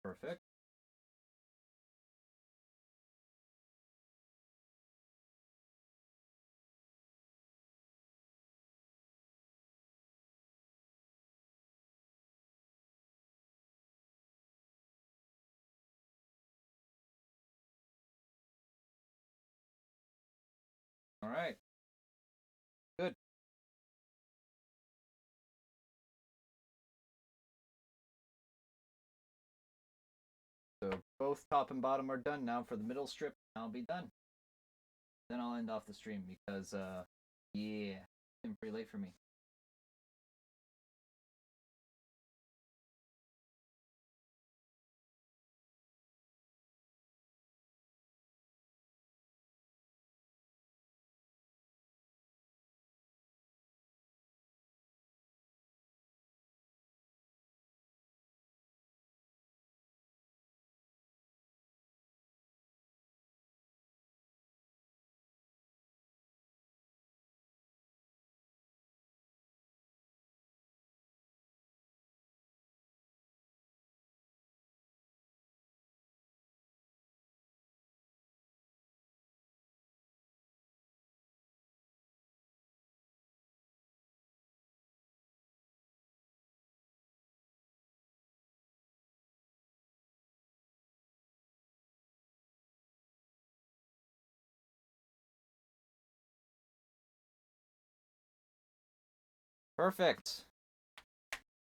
Perfect. All right. Good. So both top and bottom are done. Now for the middle strip, I'll be done. Then I'll end off the stream because, yeah, it's pretty late for me. Perfect.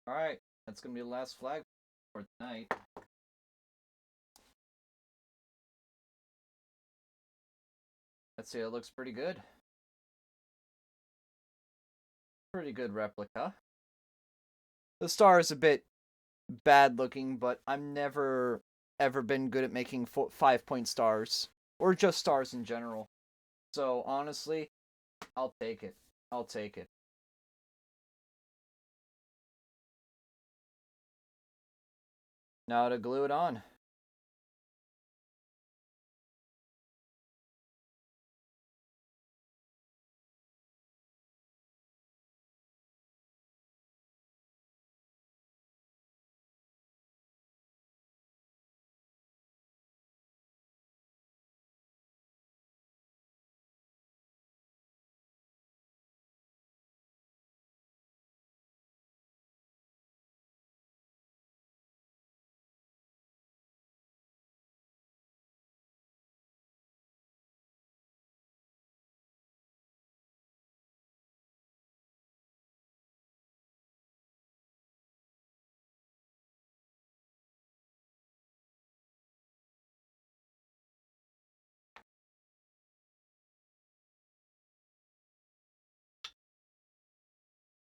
Alright, that's gonna be the last flag for tonight. Let's see, it looks pretty good. Pretty good replica. The star is a bit bad looking, but I'm never ever been good at making 5-point stars. Or just stars in general. So, honestly, I'll take it. I'll take it. Now to glue it on.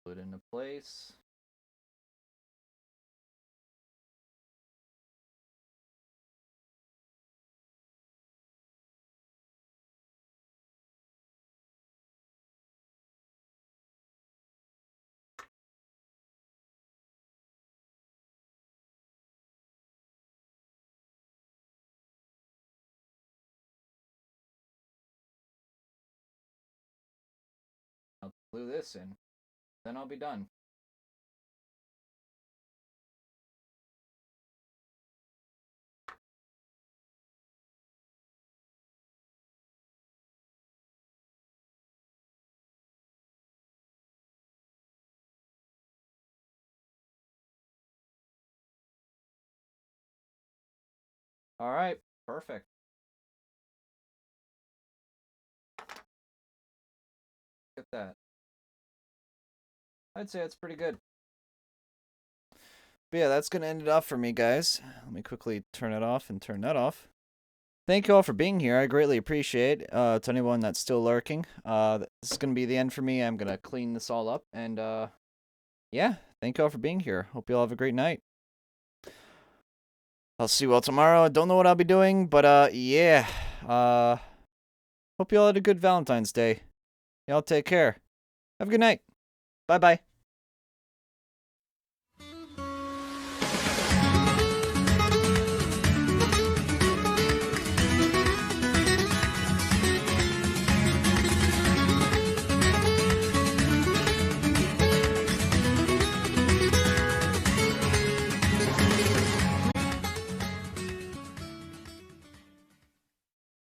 Glue it into place. I'll glue this in. Then I'll be done. Alright, perfect. Look at that. I'd say it's pretty good. But yeah, that's going to end it off for me, guys. Let me quickly turn it off and turn that off. Thank you all for being here. I greatly appreciate it. To anyone that's still lurking, this is going to be the end for me. I'm going to clean this all up. And yeah, thank you all for being here. Hope you all have a great night. I'll see you all tomorrow. I don't know what I'll be doing, but yeah. Hope you all had a good Valentine's Day. Y'all take care. Have a good night. Bye-bye.